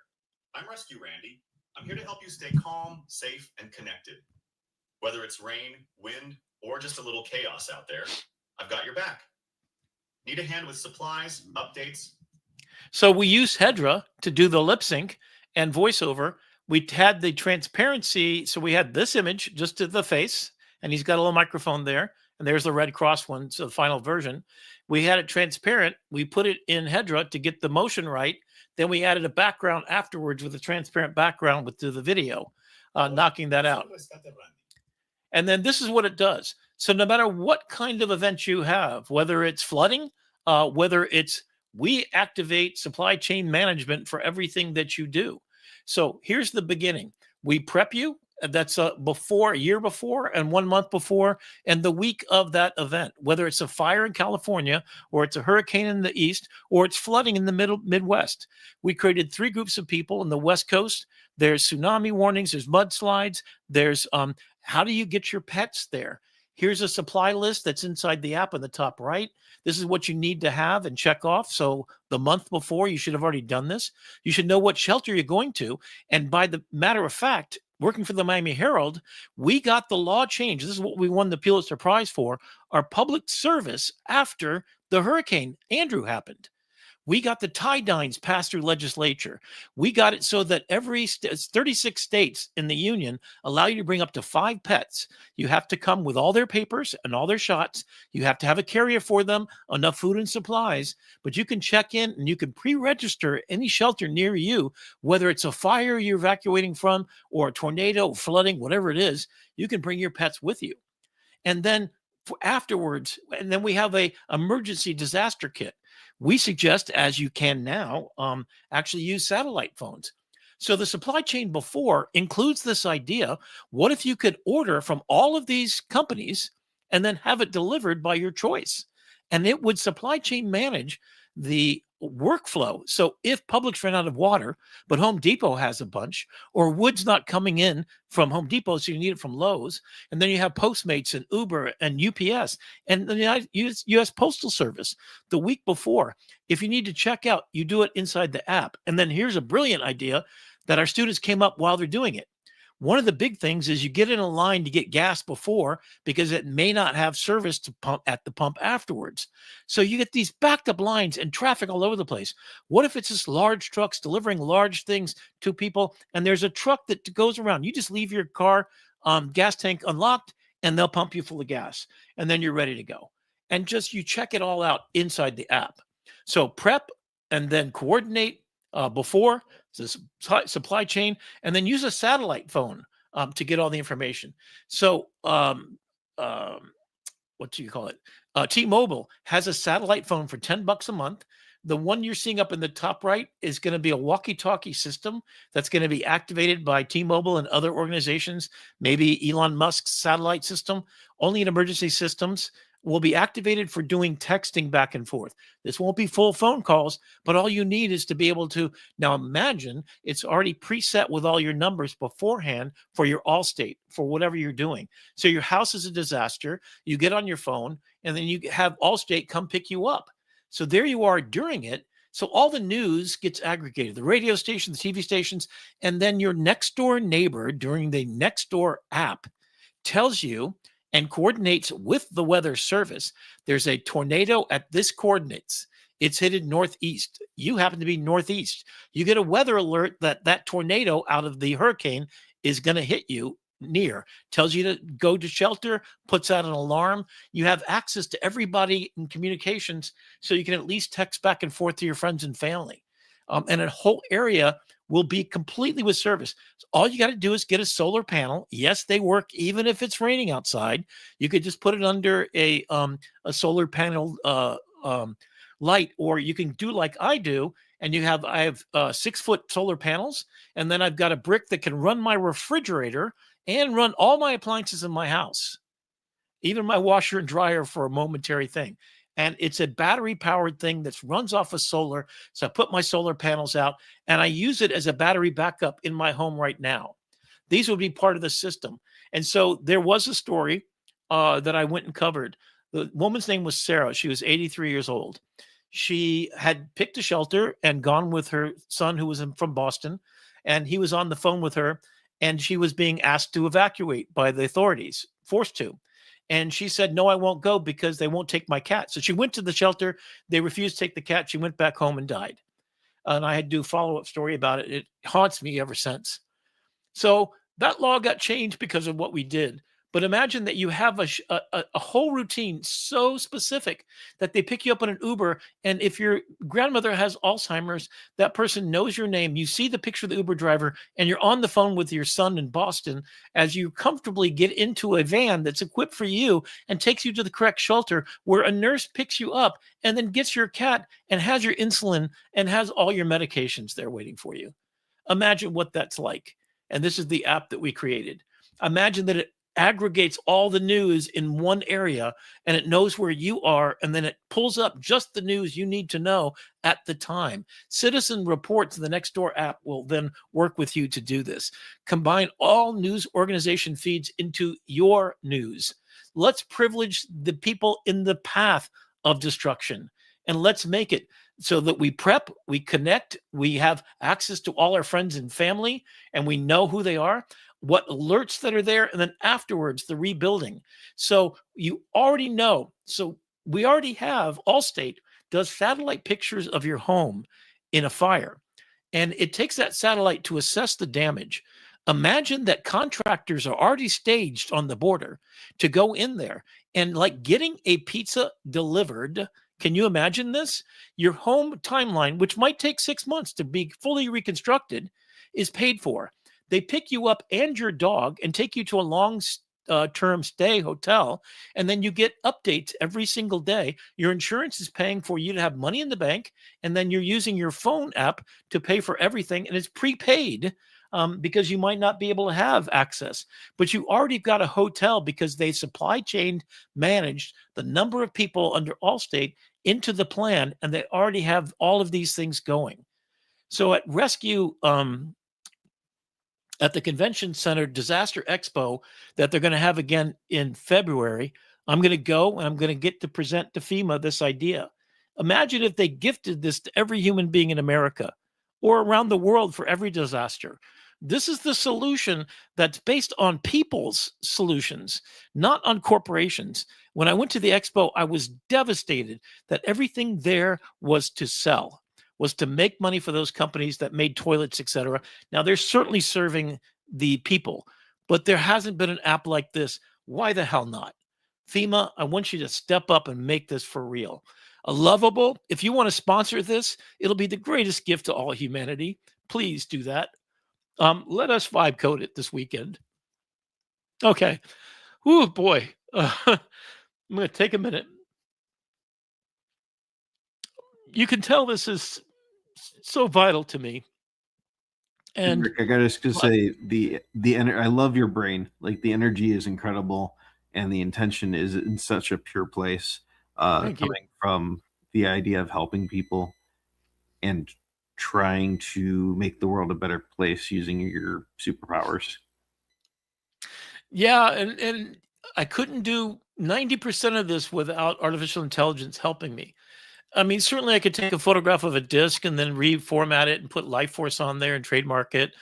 I'm Rescue Randy. I'm here to help you stay calm, safe, and connected. Whether it's rain, wind, or just a little chaos out there, I've got your back. Need a hand with supplies, updates? So we use Hedra to do the lip sync and voiceover. We had the transparency. So we had this image just to the face, and he's got a little microphone there. And there's the Red Cross one, so the final version. We had it transparent. We put it in Hedra to get the motion right. Then we added a background afterwards with a transparent background with the video, knocking that out. And then this is what it does. So no matter what kind of event you have, whether it's flooding, whether it's we activate supply chain management for everything that you do. So here's the beginning. We prep you. That's before, a year before, and 1 month before, and the week of that event, whether it's a fire in California, or it's a hurricane in the east, or it's flooding in the Midwest. We created 3 groups of people in the West Coast. There's tsunami warnings, there's mudslides, there's how do you get your pets there? Here's a supply list that's inside the app on the top right. This is what you need to have and check off. So the month before, you should have already done this. You should know what shelter you're going to. And by the matter of fact, working for the Miami Herald, we got the law changed. This is what we won the Pulitzer Prize for, our public service after the Hurricane Andrew happened. We got the tie-dines passed through legislature. We got it so that every 36 states in the union allow you to bring up to 5 pets. You have to come with all their papers and all their shots. You have to have a carrier for them, enough food and supplies, but you can check in and you can pre-register any shelter near you, whether it's a fire you're evacuating from or a tornado, flooding, whatever it is, you can bring your pets with you. And then afterwards, and then we have a emergency disaster kit. We suggest, as you can now, actually use satellite phones. So the supply chain before includes this idea. What if you could order from all of these companies and then have it delivered by your choice? And it would supply chain manage the workflow. So if Publix ran out of water, but Home Depot has a bunch, or wood's not coming in from Home Depot, so you need it from Lowe's, and then you have Postmates and Uber and UPS and the U.S. Postal Service the week before. If you need to check out, you do it inside the app. And then here's a brilliant idea that our students came up while they're doing it. One of the big things is you get in a line to get gas before because it may not have service to pump at the pump afterwards. So you get these backed up lines and traffic all over the place. What if it's just large trucks delivering large things to people and there's a truck that goes around? You just leave your car gas tank unlocked and they'll pump you full of gas and then you're ready to go. And just you check it all out inside the app. So prep and then coordinate before the supply chain, and then use a satellite phone to get all the information. So what do you call it? T-Mobile has a satellite phone for $10 a month. The one you're seeing up in the top right is going to be a walkie-talkie system that's going to be activated by T-Mobile and other organizations, maybe Elon Musk's satellite system, only in emergency systems. Will be activated for doing texting back and forth. This won't be full phone calls, but all you need is to be able to, now imagine it's already preset with all your numbers beforehand for your Allstate, for whatever you're doing. So your house is a disaster, you get on your phone, and then you have Allstate come pick you up. So there you are during it. So all the news gets aggregated, the radio stations, the TV stations, and then your next door neighbor during the next door app tells you and coordinates with the weather service. There's a tornado at this coordinates. It's headed northeast. You happen to be northeast. You get a weather alert that that tornado out of the hurricane is going to hit you near. Tells you to go to shelter, puts out an alarm. You have access to everybody in communications, so you can at least text back and forth to your friends and family. And a whole area will be completely with service. So all you got to do is get a solar panel. Yes, they work even if it's raining outside. You could just put it under a solar panel light, or you can do like I do. And I have 6-foot solar panels, and then I've got a brick that can run my refrigerator and run all my appliances in my house, even my washer and dryer for a momentary thing. And it's a battery-powered thing that runs off of solar. So I put my solar panels out, and I use it as a battery backup in my home right now. These would be part of the system. And so there was a story that I went and covered. The woman's name was Sarah. She was 83 years old. She had picked a shelter and gone with her son, who was from Boston, and he was on the phone with her. and she was being asked to evacuate by the authorities, forced to. And she said, no, I won't go because they won't take my cat. So she went to the shelter. They refused to take the cat. She went back home and died. And I had to do a follow-up story about it. It haunts me ever since. So that law got changed because of what we did. But imagine that you have a whole routine so specific that they pick you up on an Uber. And if your grandmother has Alzheimer's, that person knows your name. You see the picture of the Uber driver, and you're on the phone with your son in Boston as you comfortably get into a van that's equipped for you and takes you to the correct shelter where a nurse picks you up and then gets your cat and has your insulin and has all your medications there waiting for you. Imagine what that's like. And this is the app that we created. Imagine that it aggregates all the news in one area and it knows where you are, and then it pulls up just the news you need to know at the time. Citizen Reports, the Nextdoor app, will then work with you to do this. Combine all news organization feeds into your news. Let's privilege the people in the path of destruction, and let's make it so that we prep, we connect, we have access to all our friends and family, and we know who they are, what alerts that are there, and then afterwards, the rebuilding. So you already know. So we already have, Allstate does satellite pictures of your home in a fire, and it takes that satellite to assess the damage. Imagine that contractors are already staged on the border to go in there, and like getting a pizza delivered. Can you imagine this? Your home timeline, which might take 6 months to be fully reconstructed, is paid for. They pick you up and your dog and take you to a long-term stay hotel, and then you get updates every single day. Your insurance is paying for you to have money in the bank, and then you're using your phone app to pay for everything, and it's prepaid because you might not be able to have access. But you already got a hotel because they supply chain managed the number of people under Allstate into the plan, and they already have all of these things going. So at Rescue, at the Convention Center Disaster Expo that they're going to have again in February, I'm going to go and I'm going to get to present to FEMA this idea. Imagine if they gifted this to every human being in America or around the world for every disaster. This is the solution that's based on people's solutions, not on corporations. When I went to the expo, I was devastated that everything there was to sell, was to make money for those companies that made toilets, etc. Now, they're certainly serving the people, but there hasn't been an app like this. Why the hell not? FEMA, I want you to step up and make this for real. A Lovable, if you want to sponsor this, it'll be the greatest gift to all humanity. Please do that. Let us vibe code it this weekend. Okay. Oh boy. I'm going to take a minute. You can tell this is so vital to me. And Rick, I gotta just say I love your brain. Like the energy is incredible, and the intention is in such a pure place. Coming from the idea of helping people and trying to make the world a better place using your superpowers. Yeah, and I couldn't do 90% of this without artificial intelligence helping me. I mean, certainly I could take a photograph of a disc and then reformat it and put Life Force on there and trademark it.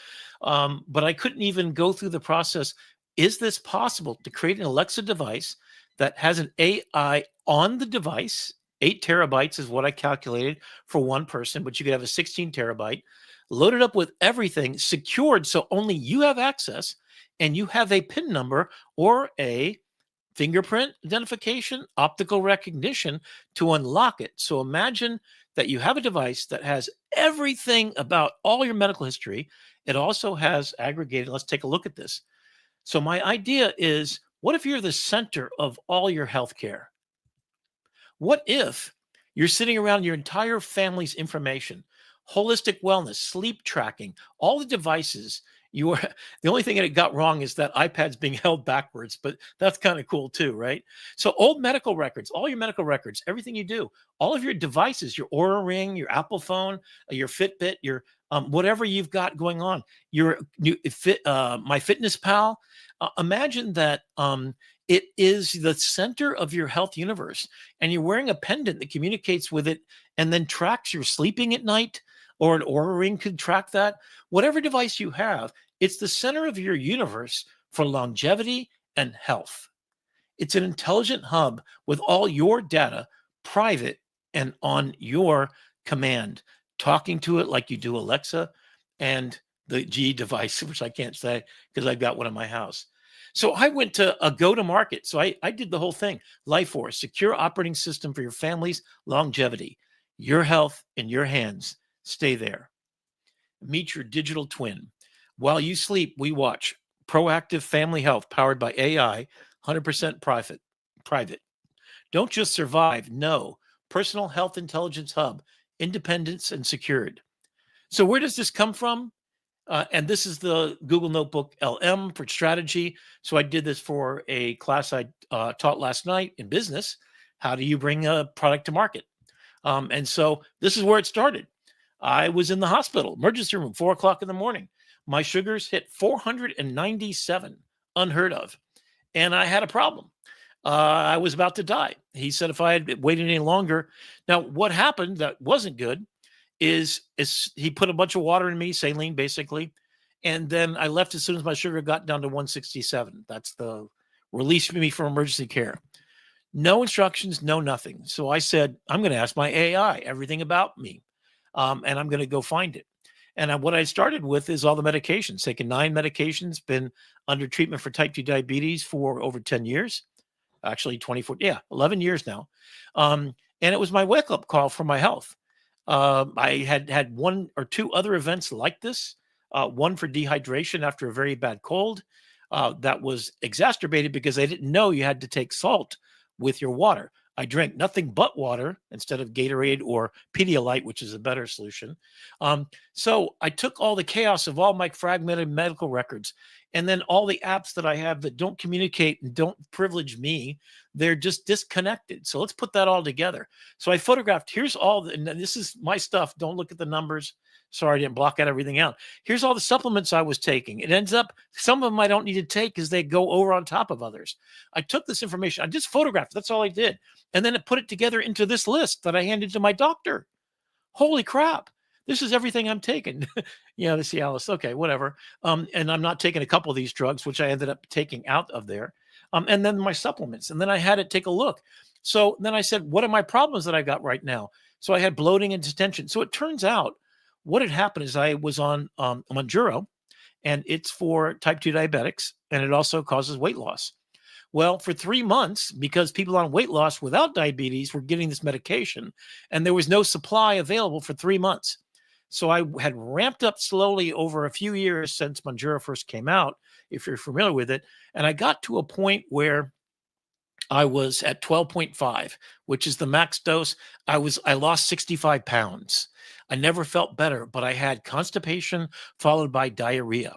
But I couldn't even go through the process. Is this possible to create an Alexa device that has an AI on the device? 8 terabytes is what I calculated for one person, but you could have a 16 terabyte, loaded up with everything, secured so only you have access, and you have a PIN number or a fingerprint identification, optical recognition to unlock it. So imagine that you have a device that has everything about all your medical history. It also has aggregated. Let's take a look at this. So my idea is, what if you're the center of all your healthcare? What if you're sitting around your entire family's information, holistic wellness, sleep tracking, all the devices? You are the only thing that it got wrong is that iPad's being held backwards, but that's kind of cool too, right? So old medical records, all your medical records, everything you do, all of your devices, your Oura Ring, your Apple phone, your Fitbit, your whatever you've got going on, your My Fitness Pal. Imagine that it is the center of your health universe, and you're wearing a pendant that communicates with it and then tracks your sleeping at night, or an Oura Ring could track that. Whatever device you have, It's the center of your universe for longevity and health. It's an intelligent hub with all your data private and on your command, talking to it like you do Alexa and the G device, which I can't say because I've got one in my house. So I went to a go to market. So I did the whole thing. Life Force, secure operating system for your family's longevity, your health in your hands. Stay there. Meet your digital twin. While you sleep, we watch proactive family health powered by AI, 100% private. Don't just survive. No, personal health intelligence hub, independence and secured. So where does this come from? And this is the Google Notebook LM for strategy. So I did this for a class I taught last night in business. How do you bring a product to market? And so this is where it started. I was in the hospital, emergency room, 4 o'clock in the morning. My sugars hit 497, unheard of. And I had a problem. I was about to die. He said if I had waited any longer. Now, what happened that wasn't good is he put a bunch of water in me, saline basically. And then I left as soon as my sugar got down to 167. That's the release me from emergency care. No instructions, no nothing. So I said, I'm going to ask my AI everything about me. And I'm going to go find it. And what I started with is all the medications, taken 9 medications, been under treatment for type 2 diabetes for over 10 years, actually 11 years now. And it was my wake-up call for my health. I had 1 or 2 other events like this, one for dehydration after a very bad cold that was exacerbated because I didn't know you had to take salt with your water. I drank nothing but water instead of Gatorade or Pedialyte, which is a better solution. So I took all the chaos of all my fragmented medical records and then all the apps that I have that don't communicate and don't privilege me, they're just disconnected. So let's put that all together. So I photographed, here's all, and this is my stuff. Don't look at the numbers. Sorry, I didn't block out everything out. Here's all the supplements I was taking. It ends up, some of them I don't need to take because they go over on top of others. I took this information, I just photographed, that's all I did. And then it put it together into this list that I handed to my doctor. Holy crap. This is everything I'm taking. Yeah, the Cialis. Okay, whatever. And I'm not taking a couple of these drugs, which I ended up taking out of there. And then my supplements. And then I had it take a look. So then I said, what are my problems that I got right now? So I had bloating and detention. So it turns out what had happened is I was on Mounjaro, and it's for type 2 diabetics, and it also causes weight loss. Well, for 3 months, because people on weight loss without diabetes were getting this medication, and there was no supply available for 3 months. So I had ramped up slowly over a few years since Mounjaro first came out, if you're familiar with it. And I got to a point where I was at 12.5, which is the max dose. I lost 65 pounds. I never felt better, but I had constipation followed by diarrhea.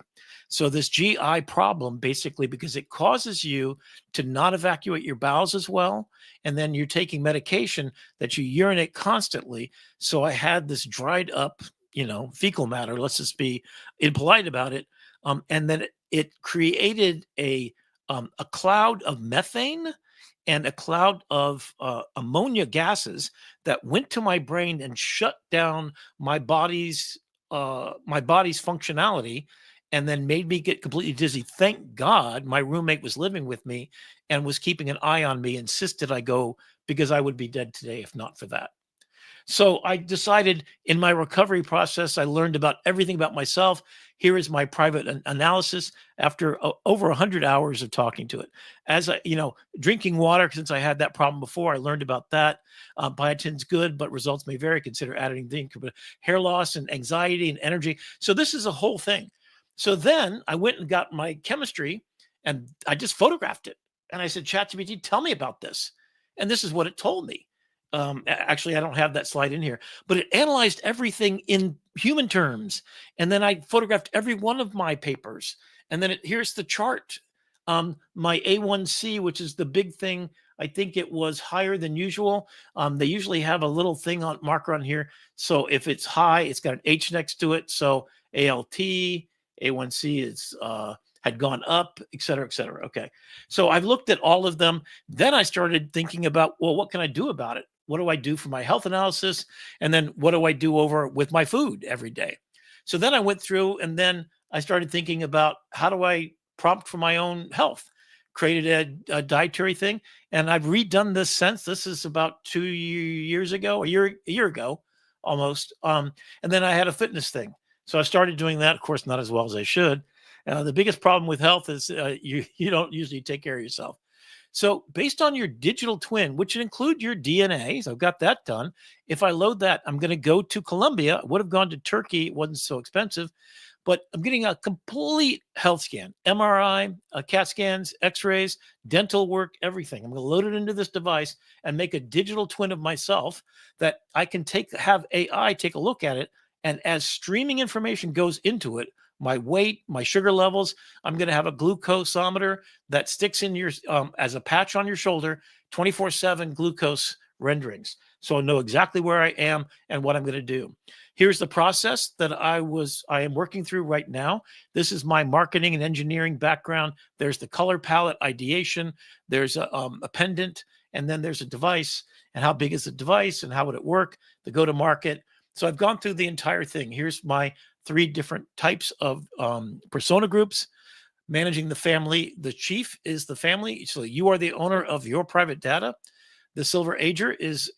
So this GI problem, basically, because it causes you to not evacuate your bowels as well, and then you're taking medication that you urinate constantly. So I had this dried up, fecal matter. Let's just be impolite about it. And then it created a cloud of methane and a cloud of ammonia gases that went to my brain and shut down my body's functionality, and then made me get completely dizzy. Thank God my roommate was living with me and was keeping an eye on me, insisted I go because I would be dead today if not for that. So I decided in my recovery process, I learned about everything about myself. Here is my private analysis after over 100 hours of talking to it. As drinking water, since I had that problem before, I learned about that. Biotin's good, but results may vary. Consider adding zinc, hair loss and anxiety and energy. So this is a whole thing. So then I went and got my chemistry and I just photographed it. And I said, ChatGPT, tell me about this. And this is what it told me. Actually, I don't have that slide in here, but it analyzed everything in human terms. And then I photographed every one of my papers. And then here's the chart. My A1C, which is the big thing, I think it was higher than usual. They usually have a little thing on marker on here. So if it's high, it's got an H next to it. So ALT, A1C is had gone up, et cetera, et cetera. Okay. So I've looked at all of them. Then I started thinking about, well, what can I do about it? What do I do for my health analysis? And then what do I do over with my food every day? So then I went through and then I started thinking about how do I prompt for my own health, created a dietary thing. And I've redone this since. This is about 2 years ago, a year ago almost. And then I had a fitness thing. So I started doing that, of course, not as well as I should. The biggest problem with health is you don't usually take care of yourself. So based on your digital twin, which would include your DNA, so I've got that done. If I load that, I'm going to go to Colombia. I would have gone to Turkey. It wasn't so expensive, but I'm getting a complete health scan, MRI, CAT scans, x-rays, dental work, everything. I'm going to load it into this device and make a digital twin of myself that I can have AI take a look at it. And as streaming information goes into it, my weight, my sugar levels, I'm going to have a glucosometer that sticks in your as a patch on your shoulder, 24/7 glucose renderings. So I'll know exactly where I am and what I'm going to do. Here's the process that I am working through right now. This is my marketing and engineering background. There's the color palette ideation. There's a pendant, and then there's a device. And how big is the device and how would it work? The go-to-market. So I've gone through the entire thing. Here's my 3 different types of persona groups. Managing the family. The chief is the family. So you are the owner of your private data. The silver ager is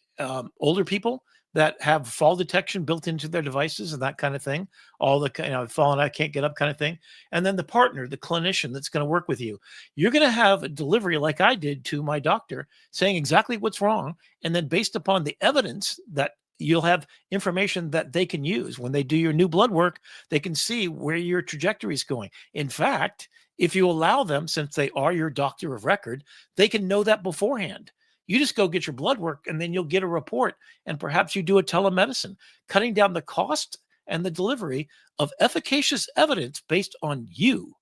older people that have fall detection built into their devices and that kind of thing. All the fallen, I can't get up kind of thing. And then the partner, the clinician that's going to work with you. You're going to have a delivery like I did to my doctor saying exactly what's wrong. And then based upon the evidence that you'll have information that they can use when they do your new blood work, they can see where your trajectory is going. In fact, if you allow them, since they are your doctor of record, they can know that beforehand. You just go get your blood work and then you'll get a report, and perhaps you do a telemedicine, cutting down the cost and the delivery of efficacious evidence based on you.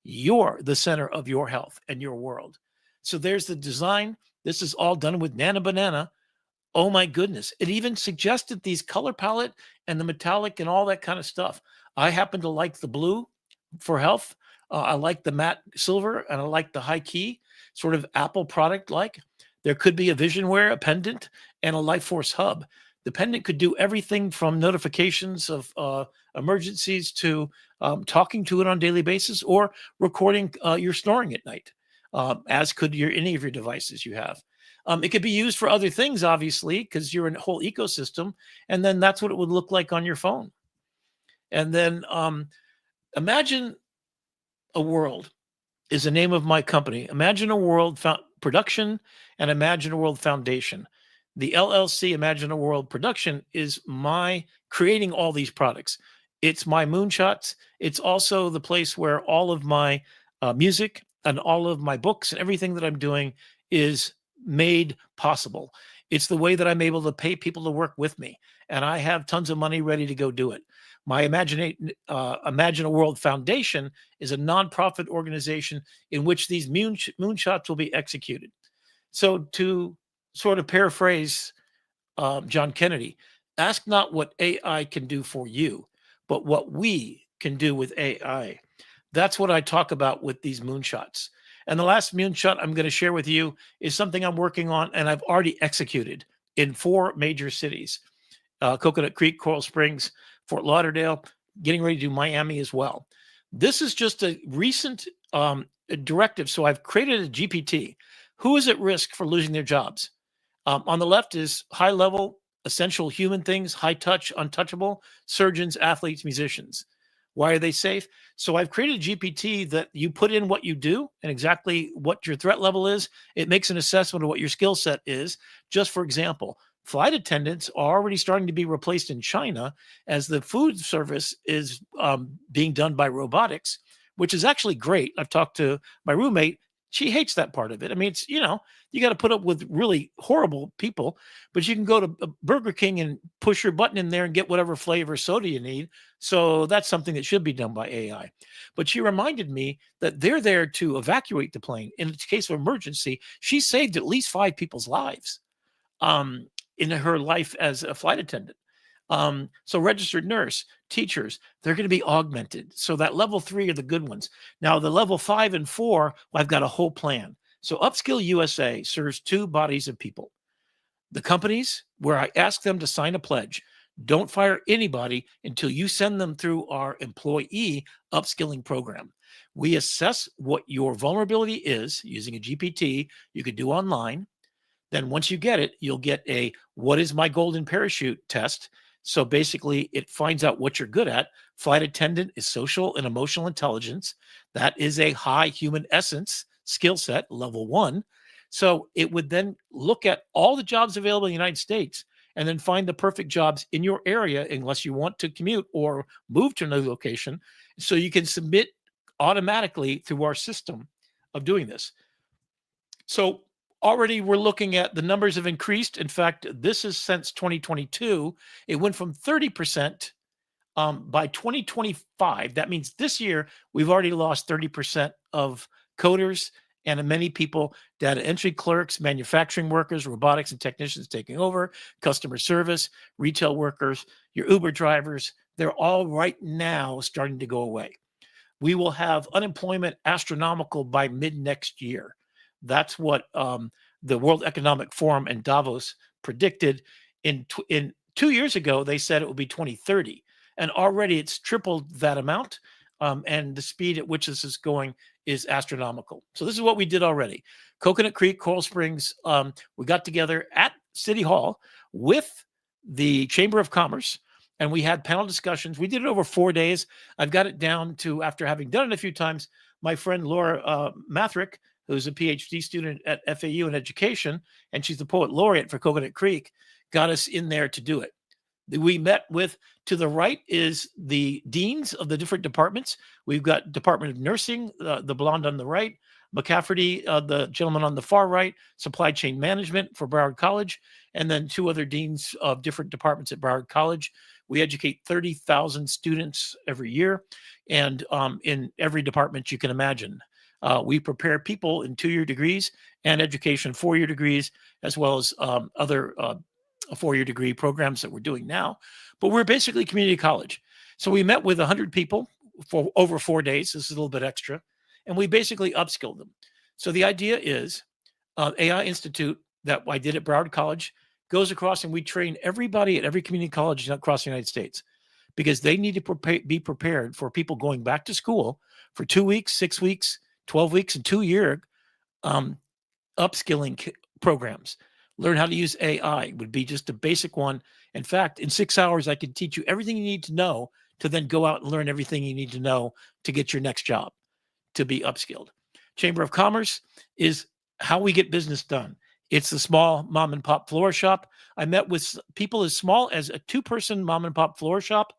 You're the center of your health and your world. So there's the design. This is all done with Nana Banana. Oh my goodness. It even suggested these color palette and the metallic and all that kind of stuff. I happen to like the blue for health. I like the matte silver, and I like the high key, sort of Apple product like. There could be a VisionWare, a pendant, and a Life Force hub. The pendant could do everything from notifications of emergencies to talking to it on a daily basis, or recording your snoring at night, as could any of your devices you have. It could be used for other things, obviously, because you're in a whole ecosystem, and then that's what it would look like on your phone. And then imagine a world is the name of my company. Imagine a World Production and Imagine a World Foundation. The LLC Imagine a World Production is my creating all these products. It's my Moonshots. It's also the place where all of my music and all of my books and everything that I'm doing is made possible. It's the way that I'm able to pay people to work with me, and I have tons of money ready to go do it. My Imagine a World Foundation is a nonprofit organization in which these moonshots will be executed. So to sort of paraphrase John Kennedy, ask not what AI can do for you, but what we can do with AI. That's what I talk about with these moonshots. And the last moonshot I'm going to share with you is something I'm working on and I've already executed in 4 major cities: Coconut Creek, Coral Springs, Fort Lauderdale, getting ready to do Miami as well. This is just a recent directive. So I've created a GPT. Who is at risk for losing their jobs? On the left is high level, essential human things, high touch, untouchable, surgeons, athletes, musicians. Why are they safe? So I've created a GPT that you put in what you do and exactly what your threat level is. It makes an assessment of what your skill set is. Just for example, flight attendants are already starting to be replaced in China as the food service is being done by robotics, which is actually great. I've talked to my roommate. She hates that part of it. I mean, it's, you got to put up with really horrible people, but you can go to Burger King and push your button in there and get whatever flavor soda you need. So that's something that should be done by AI. But she reminded me that they're there to evacuate the plane. In case of emergency, she saved at least 5 people's lives in her life as a flight attendant. So registered nurse, teachers, they're going to be augmented. So that level 3 are the good ones. Now the level 5 and 4, I've got a whole plan. So Upskill USA serves 2 bodies of people. The companies where I ask them to sign a pledge Don't fire anybody until you send them through our employee upskilling program. We assess what your vulnerability is using a GPT you could do online. Then once you get it, you'll get a what is my golden parachute test. So basically, it finds out what you're good at. Flight attendant is social and emotional intelligence. That is a high human essence skill set, level 1. So it would then look at all the jobs available in the United States and then find the perfect jobs in your area, unless you want to commute or move to another location. So you can submit automatically through our system of doing this. So already we're looking at the numbers have increased. In fact, this is since 2022. It went from 30% by 2025. That means this year we've already lost 30% of coders and many people, data entry clerks, manufacturing workers, robotics and technicians taking over, customer service, retail workers, your Uber drivers. They're all right now starting to go away. We will have unemployment astronomical by mid next year. That's what the World Economic Forum in Davos predicted. In 2 years ago, they said it would be 2030, and already it's tripled that amount. And the speed at which this is going is astronomical. So this is what we did already. Coconut Creek, Coral Springs, we got together at City Hall with the Chamber of Commerce, and we had panel discussions. We did it over 4 days. I've got it down to, after having done it a few times, my friend Laura Mathrick, who's a PhD student at FAU in education, and she's the poet laureate for Coconut Creek, got us in there to do it. We met with, to the right is the deans of the different departments. We've got Department of Nursing, the blonde on the right, McCafferty, the gentleman on the far right, Supply Chain Management for Broward College, and then 2 other deans of different departments at Broward College. We educate 30,000 students every year, and in every department you can imagine. We prepare people in 2-year degrees and education 4-year degrees, as well as other 4-year degree programs that we're doing now. But we're basically community college. So we met with 100 people for over 4 days. This is a little bit extra. And we basically upskilled them. So the idea is AI Institute that I did at Broward College goes across, and we train everybody at every community college across the United States, because they need to be prepared for people going back to school for 2 weeks, 6 weeks, 12 weeks, and 2-year upskilling programs. Learn how to use AI would be just a basic one. In fact, in 6 hours, I can teach you everything you need to know to then go out and learn everything you need to know to get your next job, to be upskilled. Chamber of Commerce is how we get business done. It's the small mom and pop floor shop. I met with people as small as a 2-person mom and pop floor shop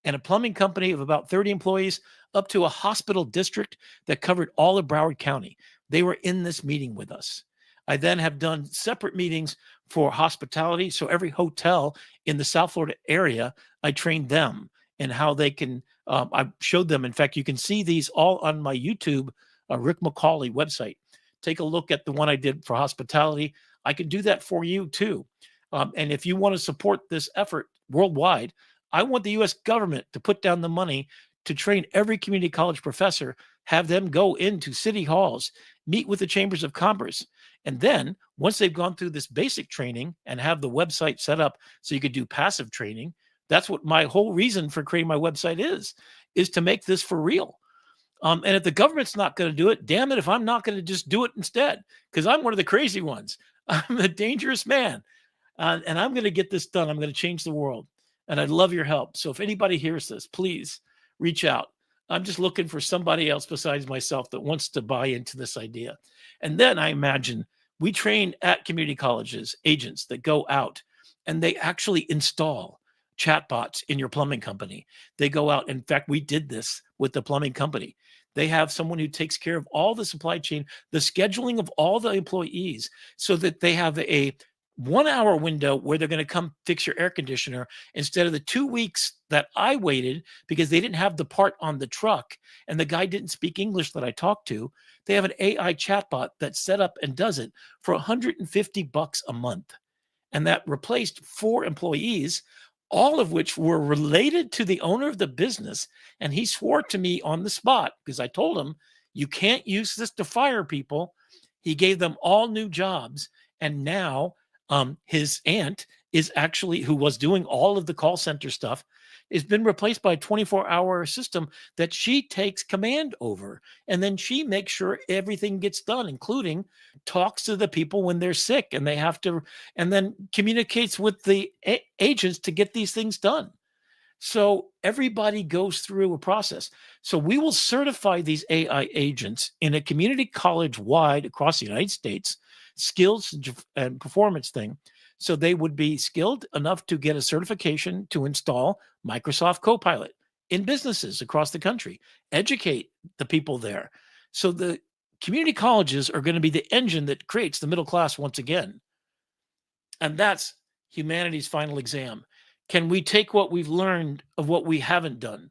and a plumbing company of about 30 employees, up to a hospital district that covered all of Broward County. They were in this meeting with us. I then have done separate meetings for hospitality. So every hotel in the South Florida area, I trained them and how they can, I showed them. In fact, you can see these all on my YouTube, Rick McCawley website. Take a look at the one I did for hospitality. I can do that for you too. And if you want to support this effort worldwide, I want the US government to put down the money to train every community college professor, have them go into city halls, meet with the chambers of commerce. And then once they've gone through this basic training and have the website set up so you could do passive training, that's what my whole reason for creating my website is to make this for real. And if the government's not going to do it, damn it, if I'm not going to just do it instead, because I'm one of the crazy ones. I'm a dangerous man. And I'm going to get this done. I'm going to change the world. And I'd love your help. So if anybody hears this, please reach out. I'm just looking for somebody else besides myself that wants to buy into this idea. And then I imagine we train at community colleges, agents that go out and they actually install chatbots in your plumbing company. They go out. In fact, we did this with the plumbing company. They have someone who takes care of all the supply chain, the scheduling of all the employees, so that they have a 1-hour window where they're going to come fix your air conditioner instead of the 2 weeks that I waited because they didn't have the part on the truck and the guy didn't speak English that I talked to. They have an AI chatbot that's set up and does it for $150 a month. And that replaced 4 employees, all of which were related to the owner of the business. And he swore to me on the spot, because I told him, you can't use this to fire people. He gave them all new jobs. And now his aunt is actually, who was doing all of the call center stuff, has been replaced by a 24-hour system that she takes command over. And then she makes sure everything gets done, including talks to the people when they're sick and they have to, and then communicates with the agents to get these things done. So everybody goes through a process. So we will certify these AI agents in a community college wide across the United States skills and performance thing. So they would be skilled enough to get a certification to install Microsoft Copilot in businesses across the country, educate the people there. So the community colleges are going to be the engine that creates the middle class once again. And that's humanity's final exam. Can we take what we've learned of what we haven't done?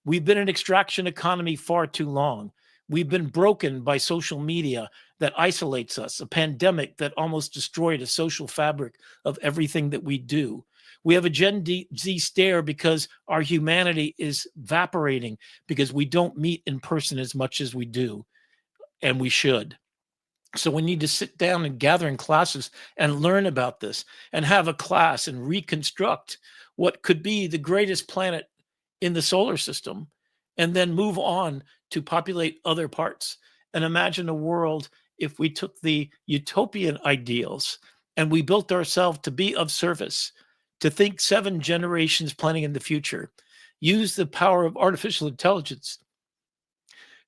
We've been an extraction economy far too long. We've been broken by social media that isolates us, a pandemic that almost destroyed a social fabric of everything that we do. We have a Gen Z stare because our humanity is evaporating because we don't meet in person as much as we do, and we should. So we need to sit down and gather in classes and learn about this and have a class and reconstruct what could be the greatest planet in the solar system, and then move on to populate other parts and imagine a world if we took the utopian ideals and we built ourselves to be of service, to think 7 generations planning in the future, use the power of artificial intelligence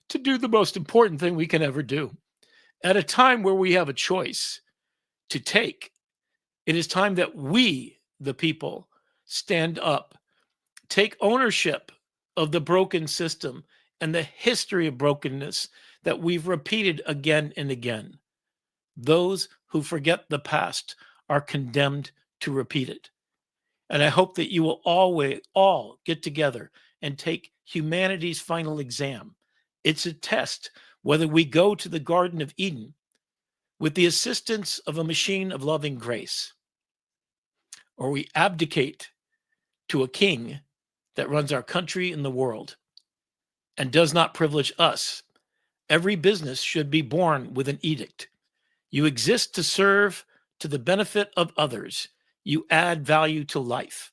to do the most important thing we can ever do. At a time where we have a choice to take, it is time that we, the people, stand up, take ownership of the broken system and the history of brokenness that we've repeated again and again. Those who forget the past are condemned to repeat it. And I hope that you will all get together and take humanity's final exam. It's a test whether we go to the Garden of Eden with the assistance of a machine of loving grace, or we abdicate to a king that runs our country and the world and does not privilege us. Every business should be born with an edict. You exist to serve to the benefit of others. You add value to life.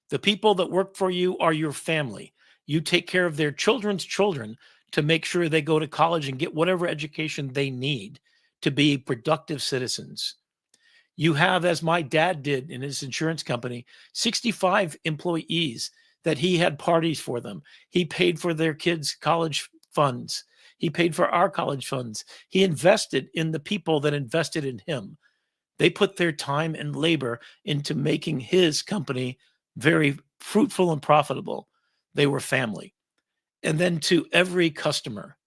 The people that work for you are your family. You take care of their children's children to make sure they go to college and get whatever education they need to be productive citizens. You have, as my dad did in his insurance company, 65 employees that he had parties for them. He paid for their kids' college funds. He paid for our college funds. He invested in the people that invested in him. They put their time and labor into making his company very fruitful and profitable. They were family. And then to every customer,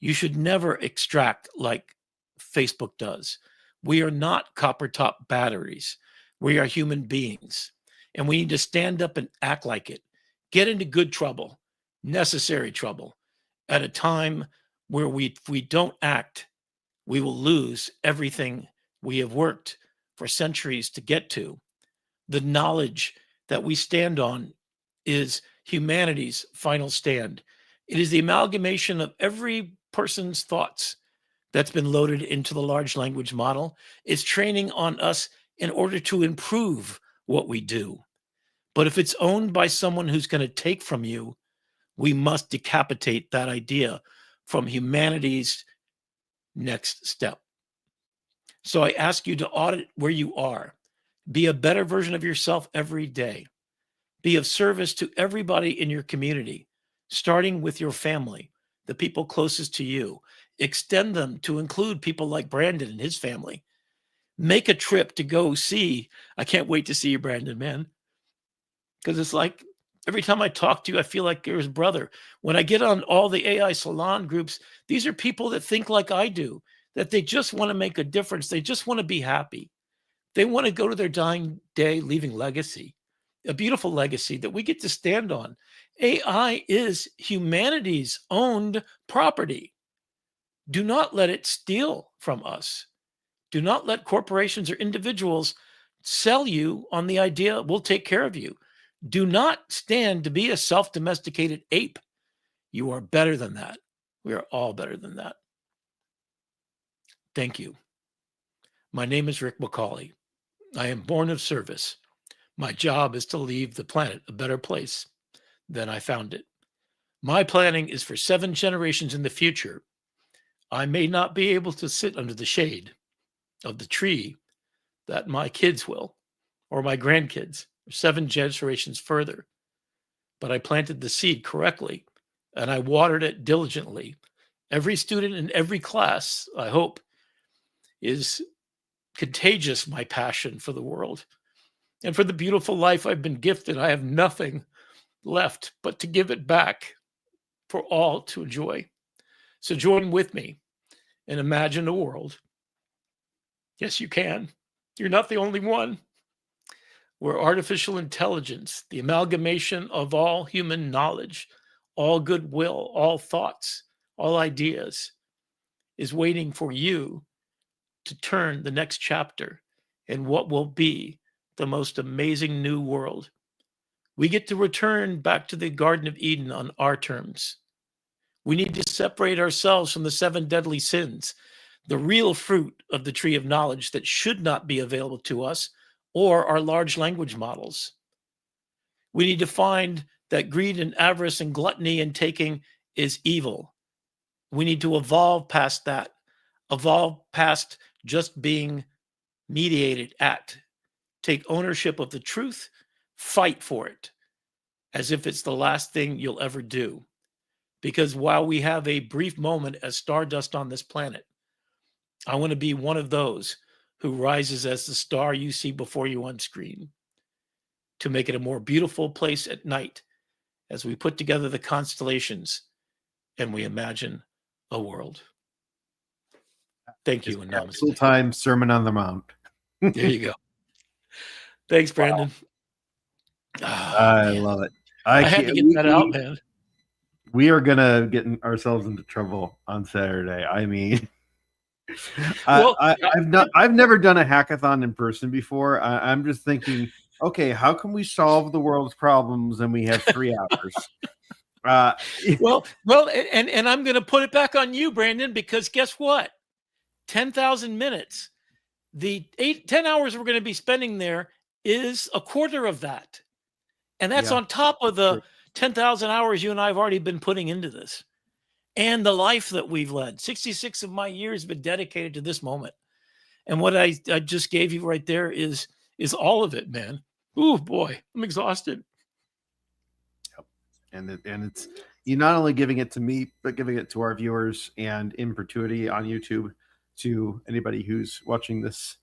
you should never extract like Facebook does. We are not copper top batteries. We are human beings. And we need to stand up and act like it. Get into good trouble, necessary trouble, at a time where if we don't act, we will lose everything we have worked for centuries to get to. The knowledge that we stand on is humanity's final stand. It is the amalgamation of every person's thoughts that's been loaded into the large language model. It's training on us in order to improve what we do. But if it's owned by someone who's going to take from you, we must decapitate that idea from humanity's next step. So I ask you to audit where you are. Be a better version of yourself every day. Be of service to everybody in your community, starting with your family, the people closest to you. Extend them to include people like Brandon and his family. Make a trip to go see. I can't wait to see you, Brandon, man. Because it's like every time I talk to you, I feel like you're his brother. When I get on all the AI salon groups, these are people that think like I do, that they just want to make a difference. They just want to be happy. They want to go to their dying day leaving legacy, a beautiful legacy that we get to stand on. AI is humanity's owned property. Do not let it steal from us. Do not let corporations or individuals sell you on the idea we'll take care of you. Do not stand to be a self-domesticated ape. You are better than that. We are all better than that. Thank you. My name is Rick McCawley, I am born of service. My job is to leave the planet a better place than I found it. My planning is for 7 generations in the future. I may not be able to sit under the shade of the tree that my kids will, or my grandkids, or 7 generations further, but I planted the seed correctly and I watered it diligently. Every student in every class, I hope, is contagious, my passion for the world and for the beautiful life I've been gifted. I have nothing left but to give it back for all to enjoy. So join with me and imagine a world. Yes, you can. You're not the only one. Where artificial intelligence, the amalgamation of all human knowledge, all goodwill, all thoughts, all ideas, is waiting for you to turn the next chapter in what will be the most amazing new world. We get to return back to the Garden of Eden on our terms. We need to separate ourselves from the 7 deadly sins, the real fruit of the tree of knowledge that should not be available to us, or our large language models. We need to find that greed and avarice and gluttony and taking is evil. We need to evolve past that, evolve past just being mediated at. Take ownership of the truth, fight for it, as if it's the last thing you'll ever do. Because while we have a brief moment as stardust on this planet, I want to be one of those who rises as the star you see before you on screen, to make it a more beautiful place at night as we put together the constellations and we imagine a world. Thank you, and namaste. Full-time Sermon on the Mount. There you go. Thanks, Brandon. Wow. I love it. I had to get that out, man. We are gonna get ourselves into trouble on Saturday. I mean, well, I've never done a hackathon in person before. I'm just thinking, okay, how can we solve the world's problems? And we have 3 hours. Well, and I'm going to put it back on you, Brandon, because guess what? 10,000 minutes. The 10 hours we're going to be spending there is a quarter of that. And that's on top of the 10,000 hours you and I have already been putting into this. And the life that we've led. 66 of my years have been dedicated to this moment. And what I just gave you right there is all of it, man. Ooh, boy, I'm exhausted. Yep. And it's you not only giving it to me, but giving it to our viewers and in perpetuity on YouTube to anybody who's watching this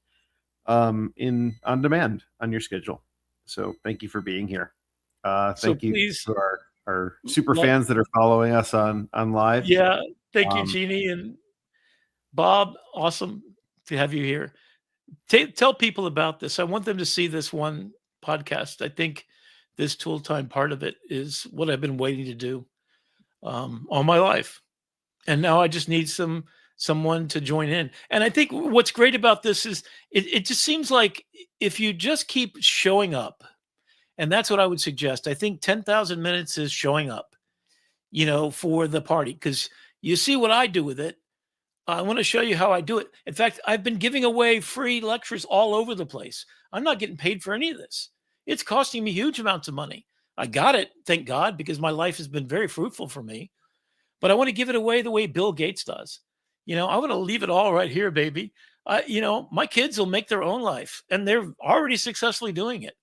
on demand on your schedule. So thank you for being here. Thank you to our super fans that are following us on live. Yeah. Thank you, Jeannie and Bob. Awesome to have you here. Tell people about this. I want them to see this one podcast. I think this tool time part of it is what I've been waiting to do all my life. And now I just need someone to join in. And I think what's great about this is it just seems like if you just keep showing up, and that's what I would suggest. I think 10,000 minutes is showing up, for the party, because you see what I do with it. I want to show you how I do it. In fact, I've been giving away free lectures all over the place. I'm not getting paid for any of this. It's costing me huge amounts of money. I got it, thank God, because my life has been very fruitful for me. But I want to give it away the way Bill Gates does. I want to leave it all right here, baby. My kids will make their own life, and they're already successfully doing it.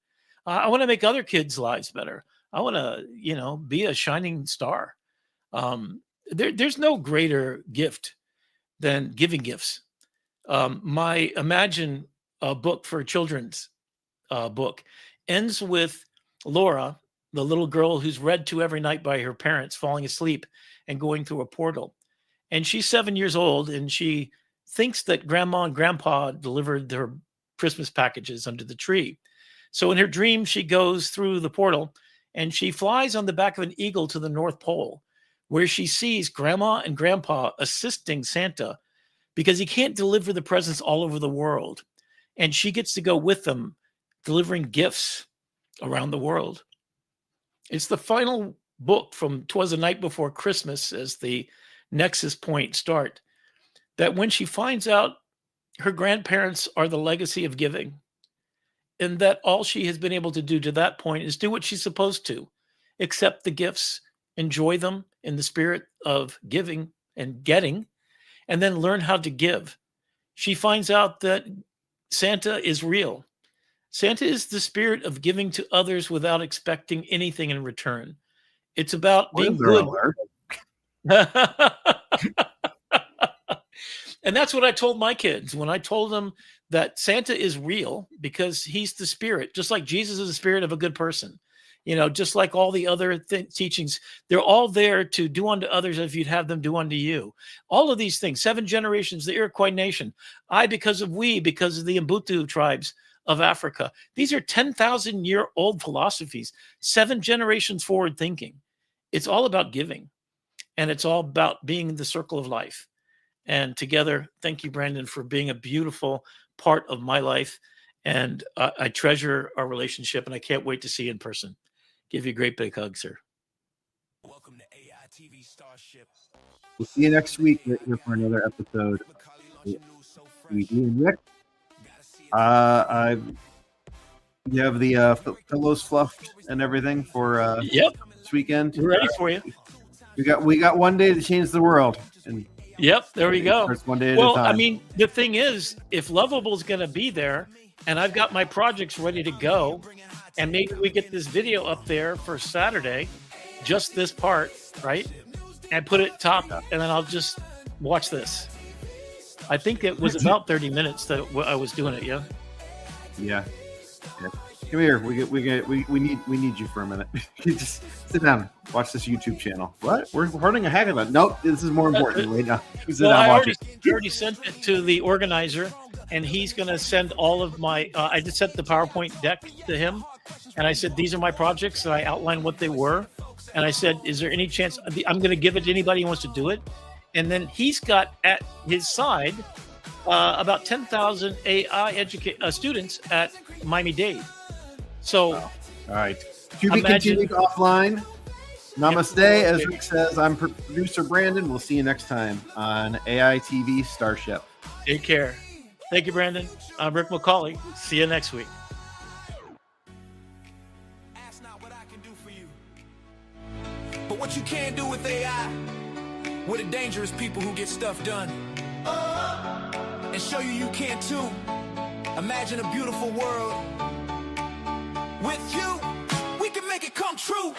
I want to make other kids' lives better. I want to, be a shining star. There's no greater gift than giving gifts. My Imagine book for children's book ends with Laura, the little girl who's read to every night by her parents, falling asleep and going through a portal. And she's 7 years old, and she thinks that grandma and grandpa delivered their Christmas packages under the tree. So in her dream, she goes through the portal and she flies on the back of an eagle to the North Pole, where she sees grandma and grandpa assisting Santa because he can't deliver the presents all over the world. And she gets to go with them, delivering gifts around the world. It's the final book from 'Twas the Night Before Christmas as the nexus point start, that when she finds out her grandparents are the legacy of giving, and that all she has been able to do to that point is do what she's supposed to, accept the gifts, enjoy them in the spirit of giving and getting, and then learn how to give. She finds out that Santa is real. Santa is the spirit of giving to others without expecting anything in return. It's about being Spoiler good. alert. And that's what I told my kids when I told them that Santa is real because he's the spirit, just like Jesus is the spirit of a good person. Just like all the other teachings, they're all there to do unto others as you'd have them do unto you. All of these things, 7 generations, the Iroquois nation, I because of we, because of the Mbutu tribes of Africa. These are 10,000-year-old philosophies, 7 generations forward thinking. It's all about giving, and it's all about being in the circle of life. And together, thank you, Brandon, for being a beautiful part of my life. And I treasure our relationship, and I can't wait to see you in person. Give you a great big hug, sir. Welcome to AI TV Starship. We'll see you next week right here for another episode. We do, Rick. You have the pillows fluffed and everything for Yep, this weekend. we're ready for you. We got one day to change the world. And Yep, there we go. starts one day at a Well, time. I mean, the thing is, if Lovable's going to be there, and I've got my projects ready to go, and maybe we get this video up there for Saturday, just this part, right? And put it top, and then I'll just watch this. I think it was about 30 minutes that I was doing it. Yeah. Yeah. Come here. We need you for a minute. You just sit down. Watch this YouTube channel. What? We're holding a hackathon. Nope. This is more important. Wait, no. Sit Well, down, I watch it. already sent it to the organizer, and he's going to send all of my. I just sent the PowerPoint deck to him, and I said these are my projects, and I outlined what they were, and I said, is there any chance I'm going to give it to anybody who wants to do it? And then he's got at his side about 10,000 AI students at Miami-Dade. So, All right. To be Imagine- continued offline. Namaste. As Rick says, I'm producer Brandon. We'll see you next time on AI TV Starship. take care. Thank you, Brandon. I'm Rick McCawley. See you next week. Ask not what I can do for you, but what you can do with AI. We're the dangerous people who get stuff done, and show you can too. Imagine a beautiful world. With you, we can make it come true.